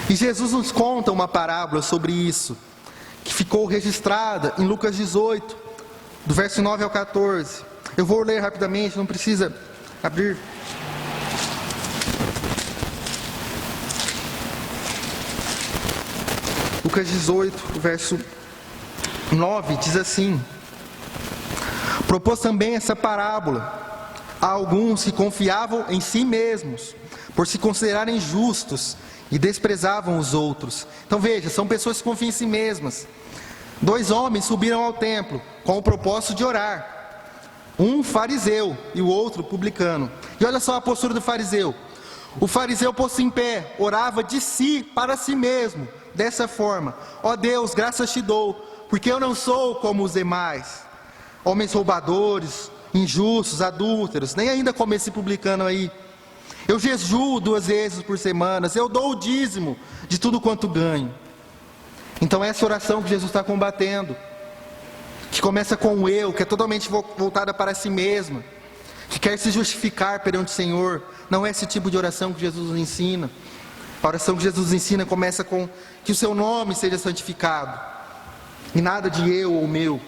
E Jesus nos conta uma parábola sobre isso, que ficou registrada em Lucas 18, do verso 9 ao 14. Eu vou ler rapidamente, não precisa abrir. Lucas 18, verso 9, diz assim: propôs também essa parábola a alguns que confiavam em si mesmos, por se considerarem justos, e desprezavam os outros. Então veja, são pessoas que confiam em si mesmas. 2 homens subiram ao templo com o propósito de orar, um fariseu e o outro publicano. E olha só a postura do fariseu. O fariseu, posto em pé, orava de si para si mesmo, dessa forma: ó Deus, graças te dou, porque eu não sou como os demais, homens roubadores, injustos, adúlteros, nem ainda como esse publicano aí. Eu jejuo 2 vezes por semana, eu dou o dízimo de tudo quanto ganho. Então essa oração que Jesus está combatendo, que começa com o eu, que é totalmente voltada para si mesma, que quer se justificar perante o Senhor, não é esse tipo de oração que Jesus nos ensina. A oração que Jesus nos ensina começa com que o seu nome seja santificado, e nada de eu ou meu.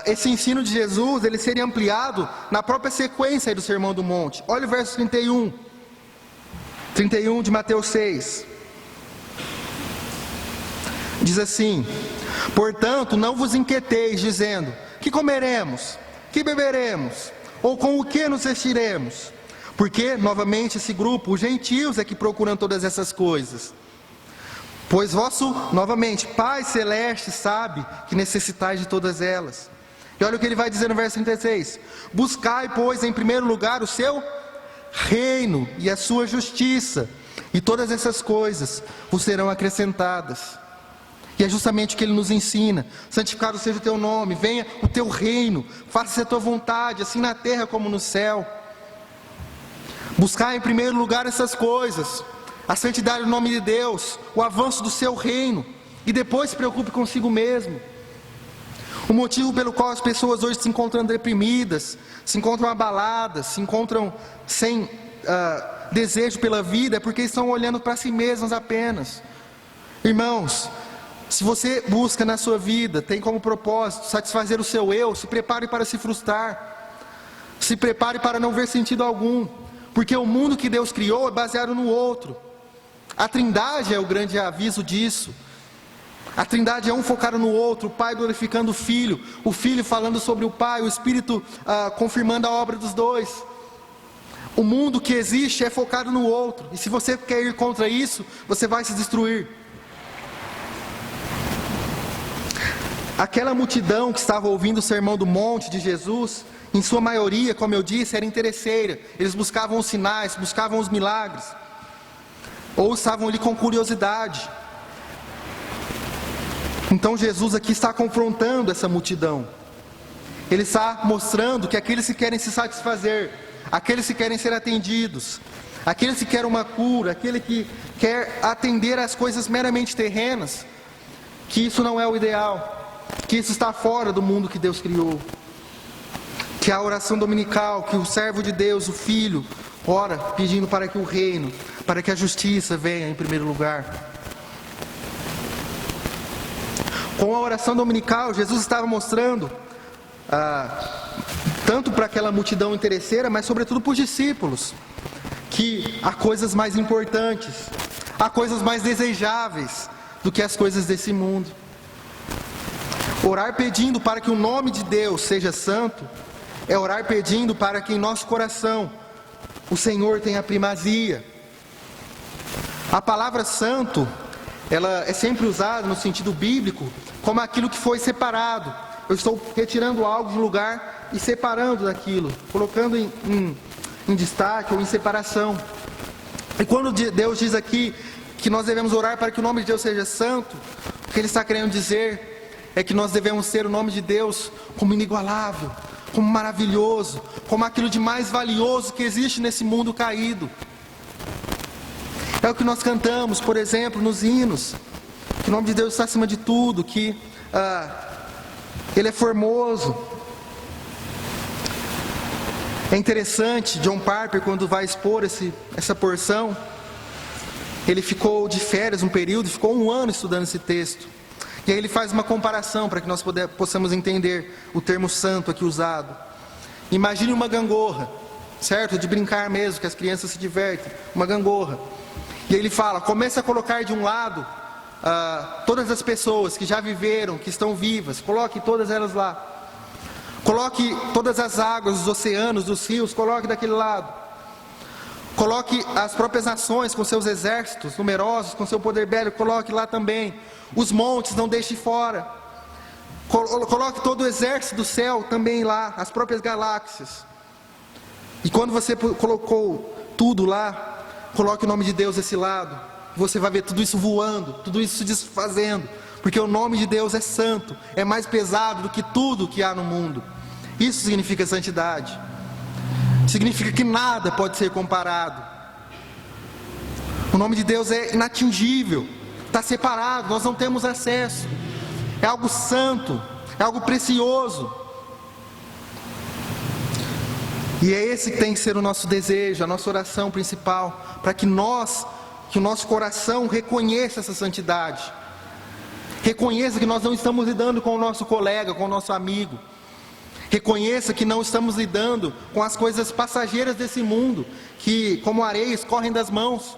Esse ensino de Jesus, ele seria ampliado na própria sequência do Sermão do Monte. Olha o verso 31 de Mateus 6. Diz assim: portanto, não vos inquieteis, dizendo: que comeremos, que beberemos, ou com o que nos vestiremos? Porque, novamente, esse grupo, os gentios, é que procuram todas essas coisas. Pois novamente, Pai Celeste sabe que necessitais de todas elas. E olha o que ele vai dizer no verso 36. Buscai, pois, em primeiro lugar o seu reino e a sua justiça, e todas essas coisas vos serão acrescentadas. E é justamente o que ele nos ensina: santificado seja o teu nome, venha o teu reino, faça-se a tua vontade, assim na terra como no céu. Buscar em primeiro lugar essas coisas, a santidade do nome de Deus, o avanço do seu reino, e depois se preocupe consigo mesmo. O motivo pelo qual as pessoas hoje se encontram deprimidas, se encontram abaladas, se encontram sem desejo pela vida, é porque estão olhando para si mesmas apenas. Irmãos, se você busca na sua vida, tem como propósito satisfazer o seu eu, se prepare para se frustrar, se prepare para não ver sentido algum, porque o mundo que Deus criou é baseado no outro. A Trindade é o grande aviso disso. A Trindade é um focado no outro, o Pai glorificando o Filho falando sobre o Pai, o Espírito confirmando a obra dos dois. O mundo que existe é focado no outro, e se você quer ir contra isso, você vai se destruir. Aquela multidão que estava ouvindo o Sermão do Monte de Jesus, em sua maioria, como eu disse, era interesseira. Eles buscavam os sinais, buscavam os milagres, ou estavam ali com curiosidade. Então Jesus aqui está confrontando essa multidão. Ele está mostrando que aqueles que querem se satisfazer, aqueles que querem ser atendidos, aqueles que querem uma cura, aquele que quer atender às coisas meramente terrenas, que isso não é o ideal, que isso está fora do mundo que Deus criou, que que é a oração dominical, que o servo de Deus, o Filho, ora pedindo para que o reino, para que a justiça venha em primeiro lugar. Com a oração dominical, Jesus estava mostrando, tanto para aquela multidão interesseira, mas sobretudo para os discípulos, que há coisas mais importantes, há coisas mais desejáveis do que as coisas desse mundo. Orar pedindo para que o nome de Deus seja santo, é orar pedindo para que em nosso coração o Senhor tenha primazia. A palavra santo, ela é sempre usada no sentido bíblico como aquilo que foi separado. Eu estou retirando algo de um lugar e separando daquilo, colocando em destaque ou em separação. E quando Deus diz aqui que nós devemos orar para que o nome de Deus seja santo, o que Ele está querendo dizer é que nós devemos ter o nome de Deus como inigualável, como maravilhoso, como aquilo de mais valioso que existe nesse mundo caído. É o que nós cantamos, por exemplo, nos hinos, que o nome de Deus está acima de tudo, que Ele é formoso. É interessante, John Piper, quando vai expor essa porção, ele ficou de férias um período, ficou 1 ano estudando esse texto. E aí ele faz uma comparação para que nós possamos entender o termo santo aqui usado. Imagine uma gangorra, certo? De brincar mesmo, que as crianças se divertem. Uma gangorra. E aí ele fala, comece a colocar de um lado todas as pessoas que já viveram, que estão vivas. Coloque todas elas lá. Coloque todas as águas dos oceanos, dos rios, coloque daquele lado. Coloque as próprias nações com seus exércitos numerosos, com seu poder bélico, coloque lá também. Os montes não deixe fora. Coloque todo o exército do céu também lá, as próprias galáxias. E quando você colocou tudo lá, coloque o nome de Deus desse lado. Você vai ver tudo isso voando, tudo isso se desfazendo. Porque o nome de Deus é santo, é mais pesado do que tudo que há no mundo. Isso significa santidade. Significa que nada pode ser comparado. O nome de Deus é inatingível, está separado, nós não temos acesso. É algo santo, é algo precioso. E é esse que tem que ser o nosso desejo, a nossa oração principal, para que o nosso coração reconheça essa santidade. Reconheça que nós não estamos lidando com o nosso colega, com o nosso amigo. Reconheça que não estamos lidando com as coisas passageiras desse mundo, que como areia escorrem das mãos,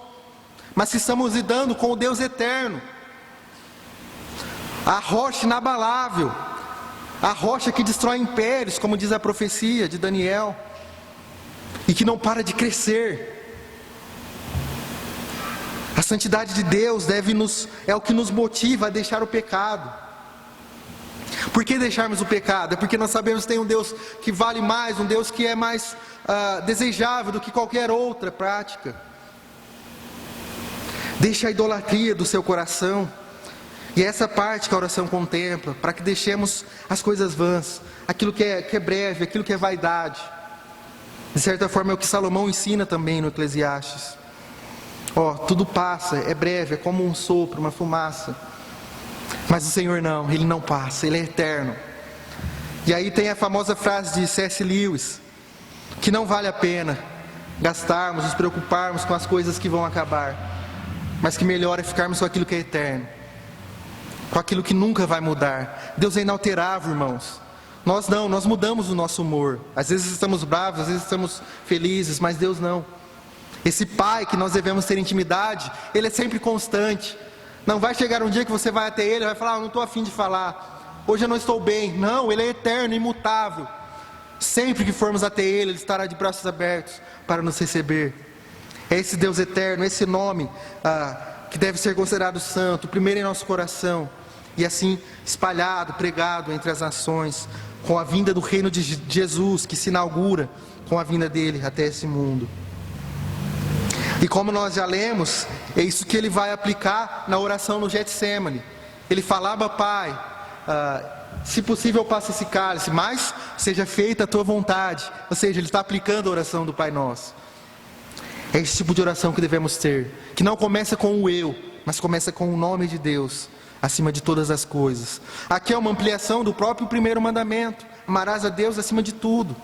mas que estamos lidando com o Deus eterno, a rocha inabalável, a rocha que destrói impérios, como diz a profecia de Daniel, e que não para de crescer. A santidade de Deus é o que nos motiva a deixar o pecado. Por que deixarmos o pecado? É porque nós sabemos que tem um Deus que vale mais, um Deus que é mais desejável do que qualquer outra prática. Deixe a idolatria do seu coração. E é essa parte que a oração contempla, para que deixemos as coisas vãs, aquilo que é breve, aquilo que é vaidade. De certa forma é o que Salomão ensina também no Eclesiastes. Tudo passa, é breve, é como um sopro, uma fumaça. Mas o Senhor não, Ele não passa, Ele é eterno. E aí tem a famosa frase de C.S. Lewis, que não vale a pena gastarmos, nos preocuparmos com as coisas que vão acabar, mas que melhor é ficarmos com aquilo que é eterno, com aquilo que nunca vai mudar. Deus é inalterável, irmãos. Nós não, nós mudamos o nosso humor. Às vezes estamos bravos, às vezes estamos felizes, mas Deus não. Esse Pai que nós devemos ter intimidade, Ele é sempre constante. Não vai chegar um dia que você vai até Ele e vai falar, não estou a fim de falar, hoje eu não estou bem. Não, Ele é eterno, imutável. Sempre que formos até Ele, Ele estará de braços abertos para nos receber. É esse Deus eterno, esse nome que deve ser considerado santo, primeiro em nosso coração, e assim espalhado, pregado entre as nações, com a vinda do reino de Jesus, que se inaugura com a vinda dEle até esse mundo. E como nós já lemos, é isso que Ele vai aplicar na oração no Getsemane. Ele falava, Pai, se possível passe esse cálice, mas seja feita a Tua vontade. Ou seja, Ele está aplicando a oração do Pai Nosso. É esse tipo de oração que devemos ter, que não começa com o eu, mas começa com o nome de Deus, acima de todas as coisas. Aqui é uma ampliação do próprio primeiro mandamento: amarás a Deus acima de tudo.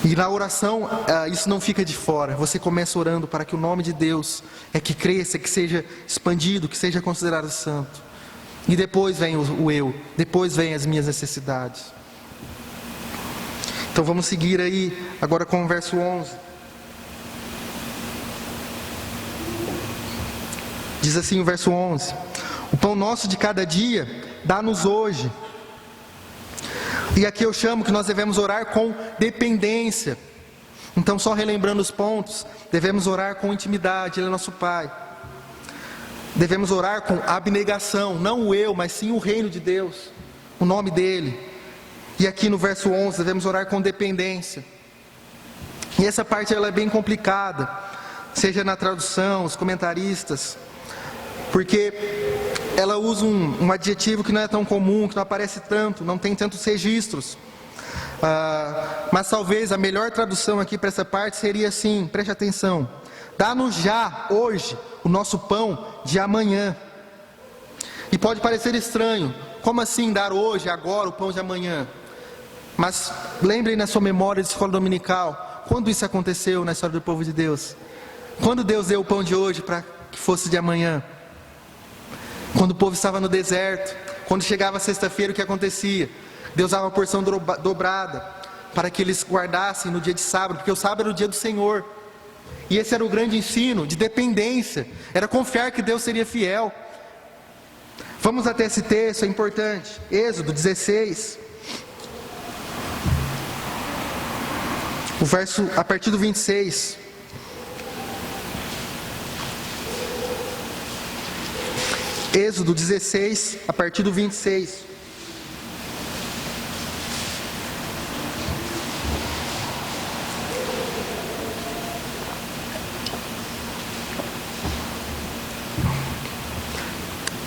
E na oração, isso não fica de fora. Você começa orando para que o nome de Deus que cresça, que seja expandido, que seja considerado santo. E depois vem o eu, depois vem as minhas necessidades. Então vamos seguir aí agora com o verso 11. Diz assim o verso 11: o pão nosso de cada dia, dá-nos hoje. E aqui eu chamo que nós devemos orar com dependência. Então, só relembrando os pontos, devemos orar com intimidade, Ele é nosso Pai. Devemos orar com abnegação, não o eu, mas sim o reino de Deus, o nome dEle. E aqui no verso 11, devemos orar com dependência. E essa parte ela é bem complicada, seja na tradução, os comentaristas, porque ela usa um adjetivo que não é tão comum, que não aparece tanto, não tem tantos registros. Mas talvez a melhor tradução aqui para essa parte seria assim, preste atenção: dá-nos já, hoje, o nosso pão de amanhã. E pode parecer estranho, como assim dar hoje, agora, o pão de amanhã? Mas lembrem na sua memória de escola dominical, quando isso aconteceu na história do povo de Deus? Quando Deus deu o pão de hoje para que fosse de amanhã? Quando o povo estava no deserto, quando chegava sexta-feira, o que acontecia? Deus dava uma porção dobrada, para que eles guardassem no dia de sábado, porque o sábado era o dia do Senhor. E esse era o grande ensino de dependência, era confiar que Deus seria fiel. Vamos até esse texto, é importante. Êxodo 16, o verso, a partir do 26. Êxodo 16, a partir do 26.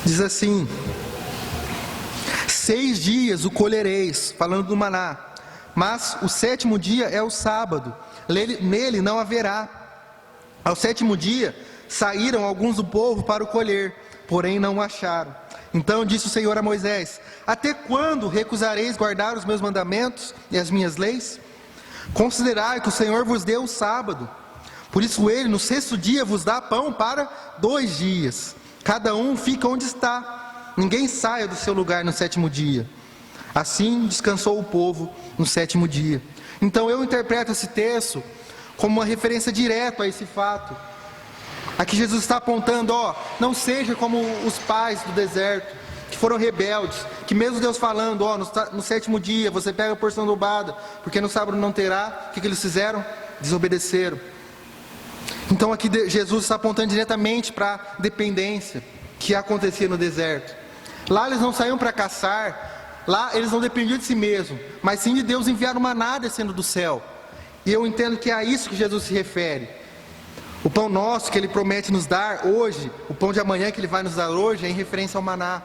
Diz assim: 6 dias o colhereis, falando do maná, mas o 7º dia é o sábado, nele não haverá. Ao 7º dia saíram alguns do povo para o colher, porém não o acharam. Então disse o Senhor a Moisés: até quando recusareis guardar os meus mandamentos e as minhas leis? Considerai que o Senhor vos deu o sábado. Por isso Ele no 6º dia vos dá pão para 2 dias. Cada um fica onde está. Ninguém saia do seu lugar no 7º dia. Assim descansou o povo no 7º dia. Então eu interpreto esse texto como uma referência direta a esse fato. Aqui Jesus está apontando, não seja como os pais do deserto, que foram rebeldes, que mesmo Deus falando, no 7º dia você pega a porção dobrada, porque no sábado não terá, o que eles fizeram? Desobedeceram. Então aqui Jesus está apontando diretamente para a dependência que acontecia no deserto. Lá eles não saíam para caçar, lá eles não dependiam de si mesmos, mas sim de Deus enviar uma maná descendo do céu. E eu entendo que é a isso que Jesus se refere. O pão nosso que Ele promete nos dar hoje, o pão de amanhã que Ele vai nos dar hoje, é em referência ao maná.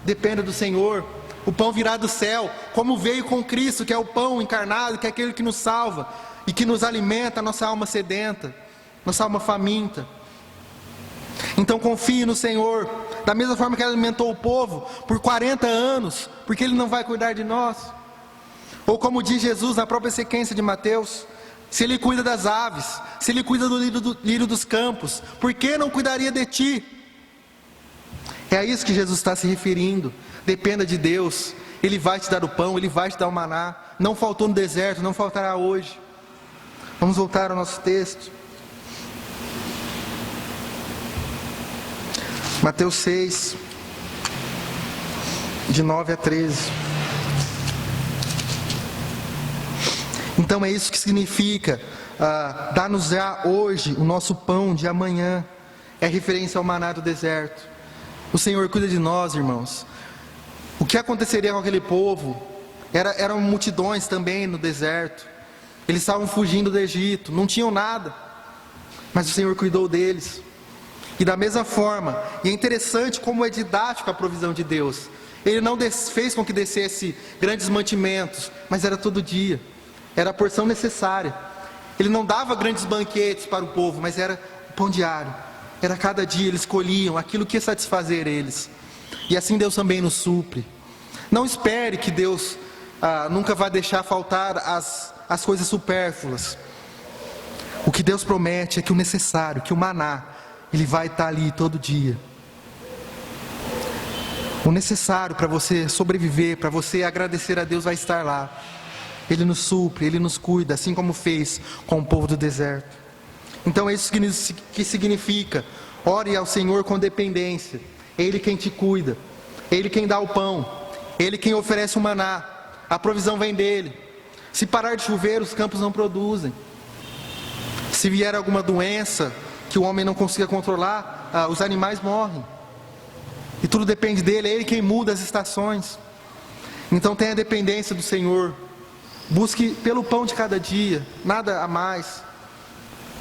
Dependa do Senhor. O pão virá do céu, como veio com Cristo, que é o pão encarnado, que é aquele que nos salva e que nos alimenta a nossa alma sedenta, nossa alma faminta. Então confie no Senhor, da mesma forma que Ele alimentou o povo por 40 anos, porque Ele não vai cuidar de nós. Ou como diz Jesus na própria sequência de Mateus: se Ele cuida das aves, se Ele cuida do lírio dos campos, por que não cuidaria de ti? É a isso que Jesus está se referindo. Dependa de Deus, Ele vai te dar o pão, Ele vai te dar o maná. Não faltou no deserto, não faltará hoje. Vamos voltar ao nosso texto. Mateus 6, de 9 a 13. Então é isso que significa dá-nos já hoje o nosso pão de amanhã. É referência ao maná do deserto. O Senhor cuida de nós, irmãos. O que aconteceria com aquele povo? Eram multidões também no deserto. Eles estavam fugindo do Egito, não tinham nada, mas o Senhor cuidou deles. E da mesma forma, e é interessante como é didático a provisão de Deus. Ele não fez com que descesse grandes mantimentos, mas era todo dia. Era a porção necessária. Ele não dava grandes banquetes para o povo, mas era o pão diário. Era cada dia, eles colhiam aquilo que ia satisfazer eles. E assim Deus também nos supre. Não espere que Deus nunca vai deixar faltar as coisas supérfluas. O que Deus promete é que o necessário, que o maná, ele vai estar ali todo dia. O necessário para você sobreviver, para você agradecer a Deus, vai estar lá. Ele nos supre, Ele nos cuida, assim como fez com o povo do deserto. Então é isso que significa: ore ao Senhor com dependência. É Ele quem te cuida, é Ele quem dá o pão, é Ele quem oferece o maná, a provisão vem dEle. Se parar de chover, os campos não produzem. Se vier alguma doença que o homem não consiga controlar, os animais morrem. E tudo depende dEle, é Ele quem muda as estações. Então tenha dependência do Senhor. Busque pelo pão de cada dia, nada a mais.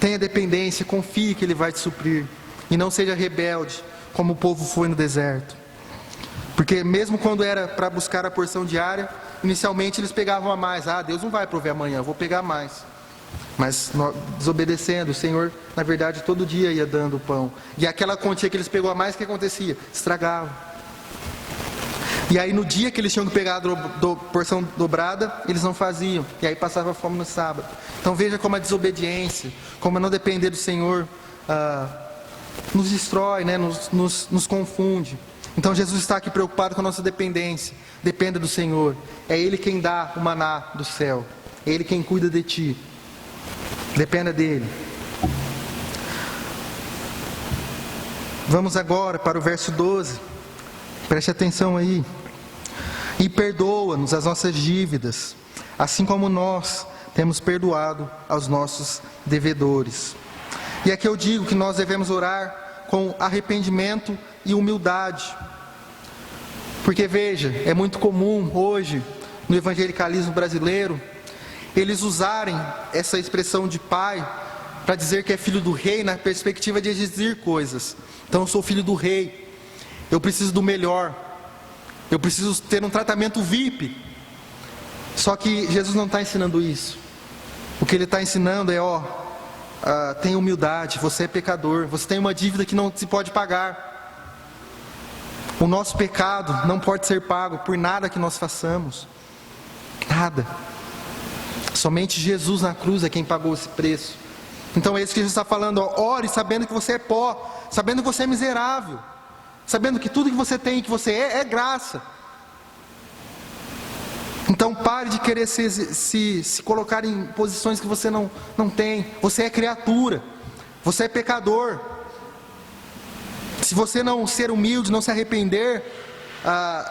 Tenha dependência, confie que Ele vai te suprir. E não seja rebelde, como o povo foi no deserto. Porque mesmo quando era para buscar a porção diária, inicialmente eles pegavam a mais. Deus não vai prover amanhã, eu vou pegar mais. Mas desobedecendo, o Senhor, na verdade, todo dia ia dando o pão. E aquela quantia que eles pegou a mais, o que acontecia? Estragava. E aí no dia que eles tinham que pegar a porção dobrada, eles não faziam. E aí passava fome no sábado. Então veja como a desobediência, como não depender do Senhor, nos destrói, né? nos confunde. Então Jesus está aqui preocupado com a nossa dependência. Dependa do Senhor. É Ele quem dá o maná do céu. É Ele quem cuida de ti. Dependa dEle. Vamos agora para o verso 12. Preste atenção aí. E perdoa-nos as nossas dívidas, assim como nós temos perdoado aos nossos devedores. E aqui eu digo que nós devemos orar com arrependimento e humildade. Porque veja, é muito comum hoje, no evangelicalismo brasileiro, eles usarem essa expressão de pai para dizer que é filho do rei na perspectiva de exigir coisas. Então eu sou filho do rei, eu preciso do melhor, eu preciso ter um tratamento VIP. Só que Jesus não está ensinando isso. O que Ele está ensinando é, tenha humildade, você é pecador, você tem uma dívida que não se pode pagar. O nosso pecado não pode ser pago por nada que nós façamos. Nada. Somente Jesus na cruz é quem pagou esse preço. Então é isso que Jesus está falando. Ore sabendo que você é pó, sabendo que você é miserável, sabendo que tudo que você tem, que você é graça. Então pare de querer se colocar em posições que você não tem. Você é criatura, você é pecador. Se você não ser humilde, não se arrepender,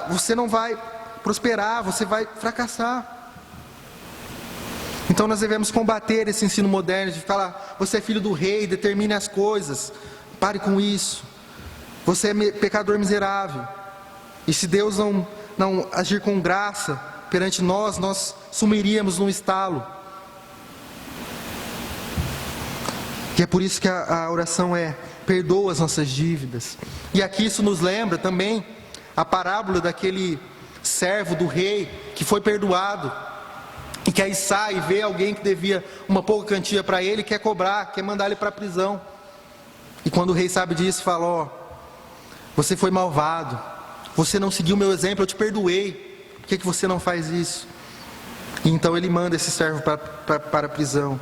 você não vai prosperar, você vai fracassar. Então nós devemos combater esse ensino moderno de falar: você é filho do rei, determine as coisas. Pare com isso. Você é pecador miserável. E se Deus não agir com graça perante nós sumiríamos num estalo. E é por isso que a oração é: perdoa as nossas dívidas. E aqui isso nos lembra também a parábola daquele servo do rei que foi perdoado, e que aí sai e vê alguém que devia uma pouca quantia para ele, quer cobrar, quer mandar ele para a prisão. E quando o rei sabe disso, fala: você foi malvado, você não seguiu o meu exemplo, eu te perdoei, por que você não faz isso? E então ele manda esse servo para a prisão.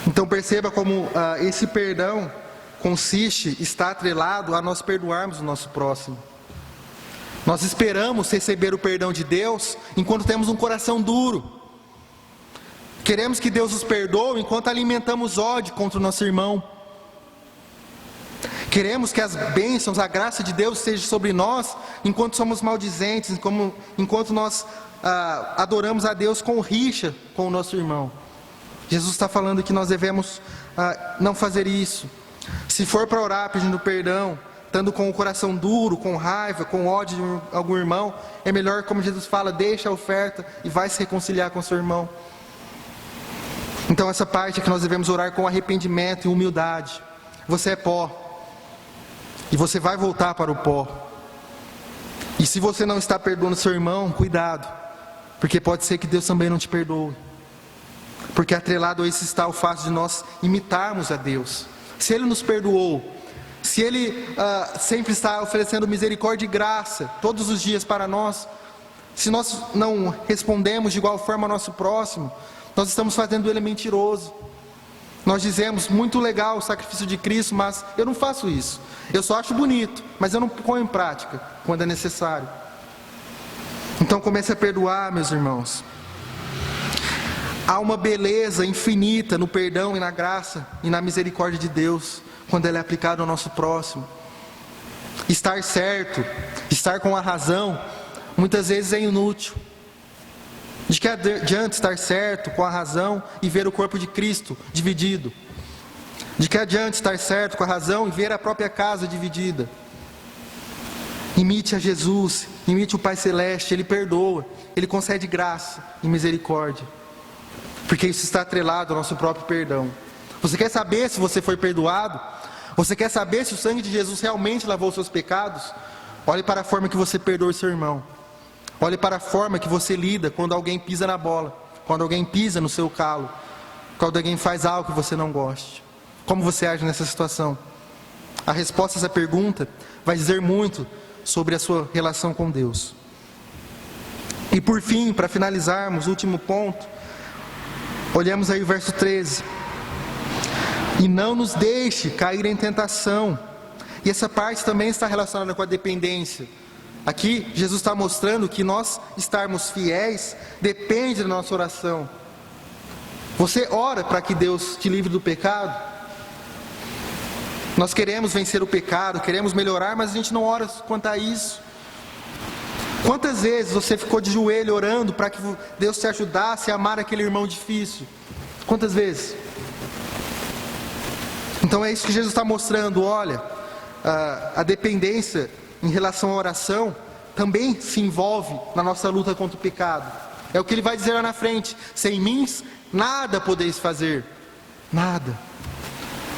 Então perceba como esse perdão está atrelado a nós perdoarmos o nosso próximo. Nós esperamos receber o perdão de Deus enquanto temos um coração duro. Queremos que Deus nos perdoe enquanto alimentamos ódio contra o nosso irmão. Queremos que as bênçãos, a graça de Deus seja sobre nós enquanto somos maldizentes, enquanto nós adoramos a Deus com rixa com o nosso irmão. Jesus está falando que nós devemos não fazer isso. Se for para orar pedindo perdão, estando com o coração duro, com raiva, com ódio de algum irmão, é melhor, como Jesus fala, deixa a oferta e vai se reconciliar com seu irmão. Então essa parte é que nós devemos orar com arrependimento e humildade. Você é pó, e você vai voltar para o pó. E se você não está perdoando seu irmão, cuidado, porque pode ser que Deus também não te perdoe. Porque atrelado a isso está o fato de nós imitarmos a Deus. Se Ele nos perdoou, se Ele sempre está oferecendo misericórdia e graça todos os dias para nós, se nós não respondemos de igual forma ao nosso próximo, nós estamos fazendo ele mentiroso. Nós dizemos, muito legal o sacrifício de Cristo, mas eu não faço isso. Eu só acho bonito, mas eu não ponho em prática quando é necessário. Então comece a perdoar, meus irmãos. Há uma beleza infinita no perdão e na graça e na misericórdia de Deus, quando ela é aplicada ao nosso próximo. Estar certo, estar com a razão, muitas vezes é inútil. De que adianta estar certo, com a razão, e ver o corpo de Cristo dividido? De que adianta estar certo, com a razão, e ver a própria casa dividida? Imite a Jesus, imite o Pai Celeste, Ele perdoa, Ele concede graça e misericórdia, porque isso está atrelado ao nosso próprio perdão. Você quer saber se você foi perdoado? Você quer saber se o sangue de Jesus realmente lavou os seus pecados? Olhe para a forma que você perdoa o seu irmão. Olhe para a forma que você lida quando alguém pisa na bola, quando alguém pisa no seu calo, quando alguém faz algo que você não goste. Como você age nessa situação? A resposta a essa pergunta vai dizer muito sobre a sua relação com Deus. E por fim, para finalizarmos, o último ponto, olhamos aí o verso 13. E não nos deixe cair em tentação. E essa parte também está relacionada com a dependência. Aqui, Jesus está mostrando que nós estarmos fiéis depende da nossa oração. Você ora para que Deus te livre do pecado? Nós queremos vencer o pecado, queremos melhorar, mas a gente não ora quanto a isso. Quantas vezes você ficou de joelho orando para que Deus te ajudasse a amar aquele irmão difícil? Quantas vezes? Então é isso que Jesus está mostrando. Olha, a dependência em relação à oração também se envolve na nossa luta contra o pecado. É o que ele vai dizer lá na frente: sem mim nada podeis fazer, nada.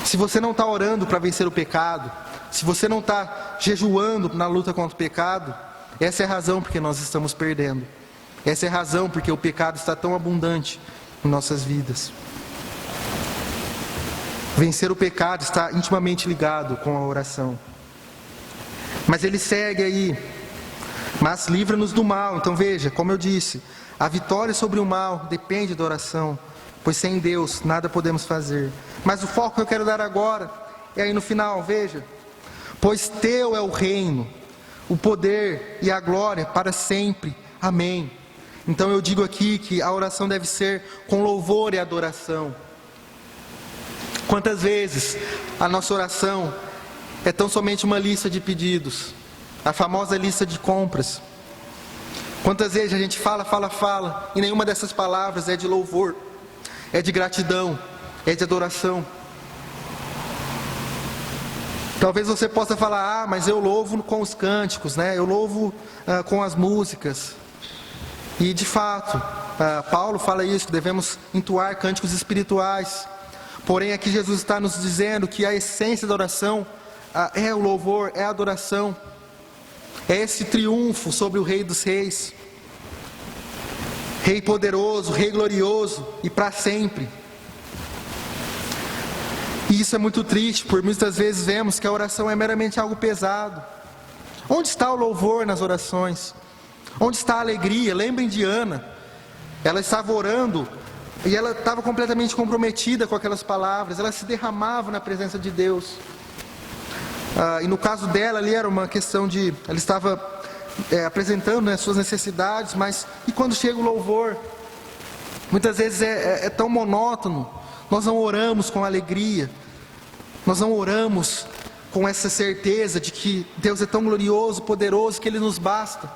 Se você não está orando para vencer o pecado, se você não está jejuando na luta contra o pecado, essa é a razão porque nós estamos perdendo. Essa é a razão porque o pecado está tão abundante em nossas vidas. Vencer o pecado está intimamente ligado com a oração. Mas ele segue aí: mas livra-nos do mal. Então veja, como eu disse, a vitória sobre o mal depende da oração, pois sem Deus nada podemos fazer. Mas o foco que eu quero dar agora é aí no final, veja: pois teu é o reino, o poder e a glória para sempre. Amém. Então eu digo aqui que a oração deve ser com louvor e adoração. Quantas vezes a nossa oração é tão somente uma lista de pedidos, a famosa lista de compras? Quantas vezes a gente fala, e nenhuma dessas palavras é de louvor, é de gratidão, é de adoração? Talvez você possa falar: mas eu louvo com os cânticos, né? Eu louvo com as músicas. E de fato, Paulo fala isso, que devemos entoar cânticos espirituais. Porém aqui Jesus está nos dizendo que a essência da oração é o louvor, é a adoração, é esse triunfo sobre o Rei dos Reis, Rei poderoso, Rei glorioso e para sempre. E isso é muito triste, por muitas vezes vemos que a oração é meramente algo pesado. Onde está o louvor nas orações? Onde está a alegria? Lembrem de Ana, ela estava orando e ela estava completamente comprometida com aquelas palavras, ela se derramava na presença de Deus. E no caso dela ali era uma questão de, ela estava apresentando, né, suas necessidades, mas e quando chega o louvor? Muitas vezes é tão monótono, nós não oramos com alegria, nós não oramos com essa certeza de que Deus é tão glorioso, poderoso, que Ele nos basta.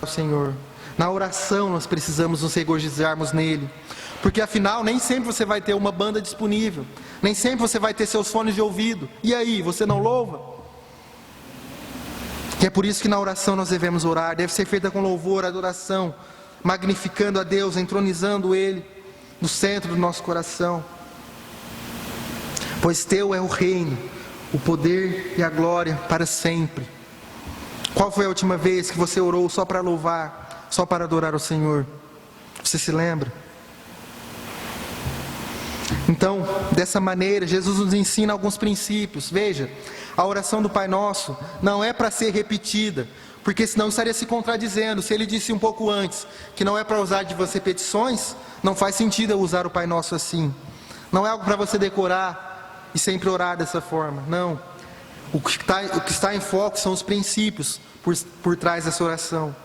Senhor, na oração nós precisamos nos regozijarmos nele, porque afinal nem sempre você vai ter uma banda disponível, nem sempre você vai ter seus fones de ouvido, e aí, você não louva? E é por isso que na oração nós devemos orar, deve ser feita com louvor, adoração, magnificando a Deus, entronizando Ele no centro do nosso coração. Pois teu é o reino, o poder e a glória para sempre. Qual foi a última vez que você orou só para louvar, só para adorar o Senhor? Você se lembra? Então, dessa maneira, Jesus nos ensina alguns princípios. Veja, a oração do Pai Nosso não é para ser repetida, porque senão estaria se contradizendo. Se ele disse um pouco antes que não é para usar de você repetições, não faz sentido eu usar o Pai Nosso assim. Não é algo para você decorar e sempre orar dessa forma, não. O que está em foco são os princípios por trás dessa oração.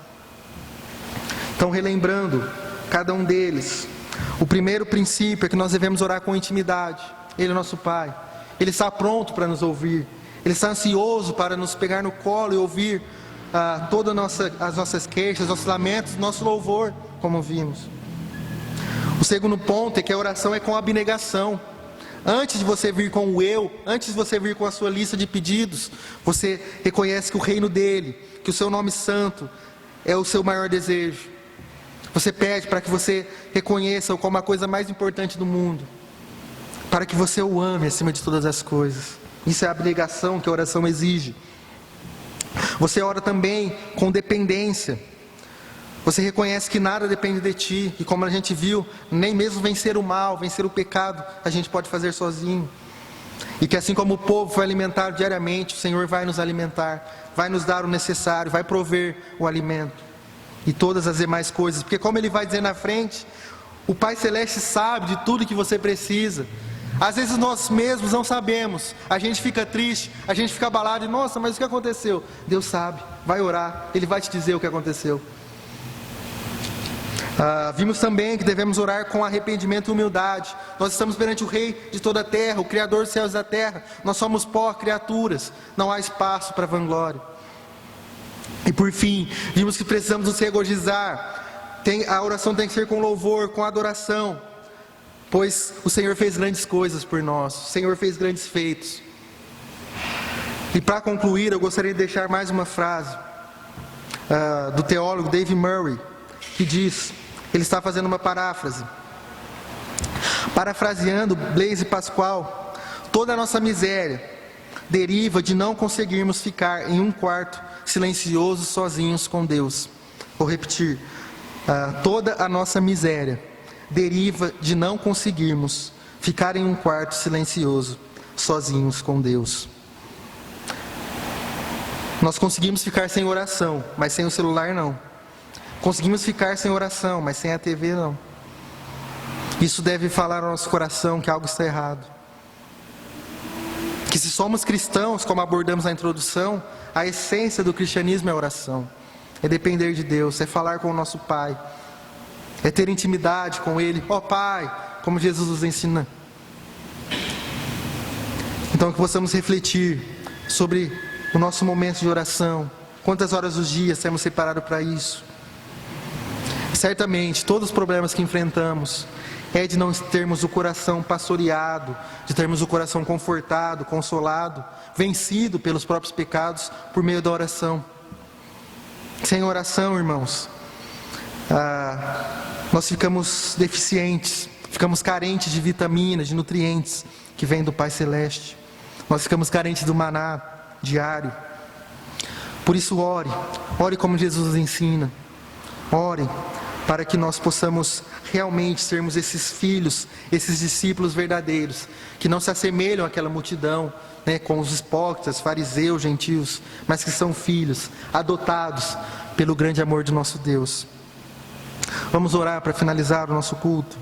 Então, relembrando cada um deles, o primeiro princípio é que nós devemos orar com intimidade. Ele é nosso Pai, Ele está pronto para nos ouvir, Ele está ansioso para nos pegar no colo e ouvir todas as nossas queixas, nossos lamentos, nosso louvor, como vimos. O segundo ponto é que a oração é com abnegação. Antes de você vir com o eu, antes de você vir com a sua lista de pedidos, você reconhece que o reino dele, que o seu nome santo é o seu maior desejo. Você pede para que você reconheça-o como a coisa mais importante do mundo, para que você o ame acima de todas as coisas. Isso é a abnegação que a oração exige. Você ora também com dependência. Você reconhece que nada depende de ti, e como a gente viu, nem mesmo vencer o mal, vencer o pecado, a gente pode fazer sozinho. E que assim como o povo foi alimentado diariamente, o Senhor vai nos alimentar, vai nos dar o necessário, vai prover o alimento e todas as demais coisas, porque como Ele vai dizer na frente, o Pai Celeste sabe de tudo que você precisa. Às vezes nós mesmos não sabemos, a gente fica triste, a gente fica abalado, e nossa, mas o que aconteceu? Deus sabe, vai orar, Ele vai te dizer o que aconteceu. Vimos também que devemos orar com arrependimento e humildade. Nós estamos perante o Rei de toda a terra, o Criador dos céus e da terra. Nós somos pó, criaturas, não há espaço para vanglória. E por fim, vimos que precisamos nos regozijar. A oração tem que ser com louvor, com adoração, pois o Senhor fez grandes coisas por nós, o Senhor fez grandes feitos. E para concluir, eu gostaria de deixar mais uma frase do teólogo Dave Murray, que diz, ele está fazendo uma paráfrase. Parafraseando Blaise Pascal, toda a nossa miséria deriva de não conseguirmos ficar em um quarto silencioso sozinhos com Deus. Vou repetir, toda a nossa miséria deriva de não conseguirmos ficar em um quarto silencioso sozinhos com Deus. Nós conseguimos ficar sem oração, mas sem o celular não. Conseguimos ficar sem oração, mas sem a TV não. Isso deve falar ao nosso coração que algo está errado. Que se somos cristãos, como abordamos na introdução, a essência do cristianismo é a oração. É depender de Deus, é falar com o nosso Pai, é ter intimidade com Ele. Ó Pai, como Jesus nos ensina. Então que possamos refletir sobre o nosso momento de oração. Quantas horas do dia temos separado para isso? Certamente, todos os problemas que enfrentamos é de não termos o coração pastoreado, de termos o coração confortado, consolado, vencido pelos próprios pecados por meio da oração. Sem oração, irmãos, nós ficamos deficientes, ficamos carentes de vitaminas, de nutrientes que vêm do Pai Celeste. Nós ficamos carentes do maná diário. Por isso ore como Jesus nos ensina. Ore para que nós possamos realmente sermos esses filhos, esses discípulos verdadeiros, que não se assemelham àquela multidão, com os hipócritas, fariseus, gentios, mas que são filhos, adotados pelo grande amor de nosso Deus. Vamos orar para finalizar o nosso culto.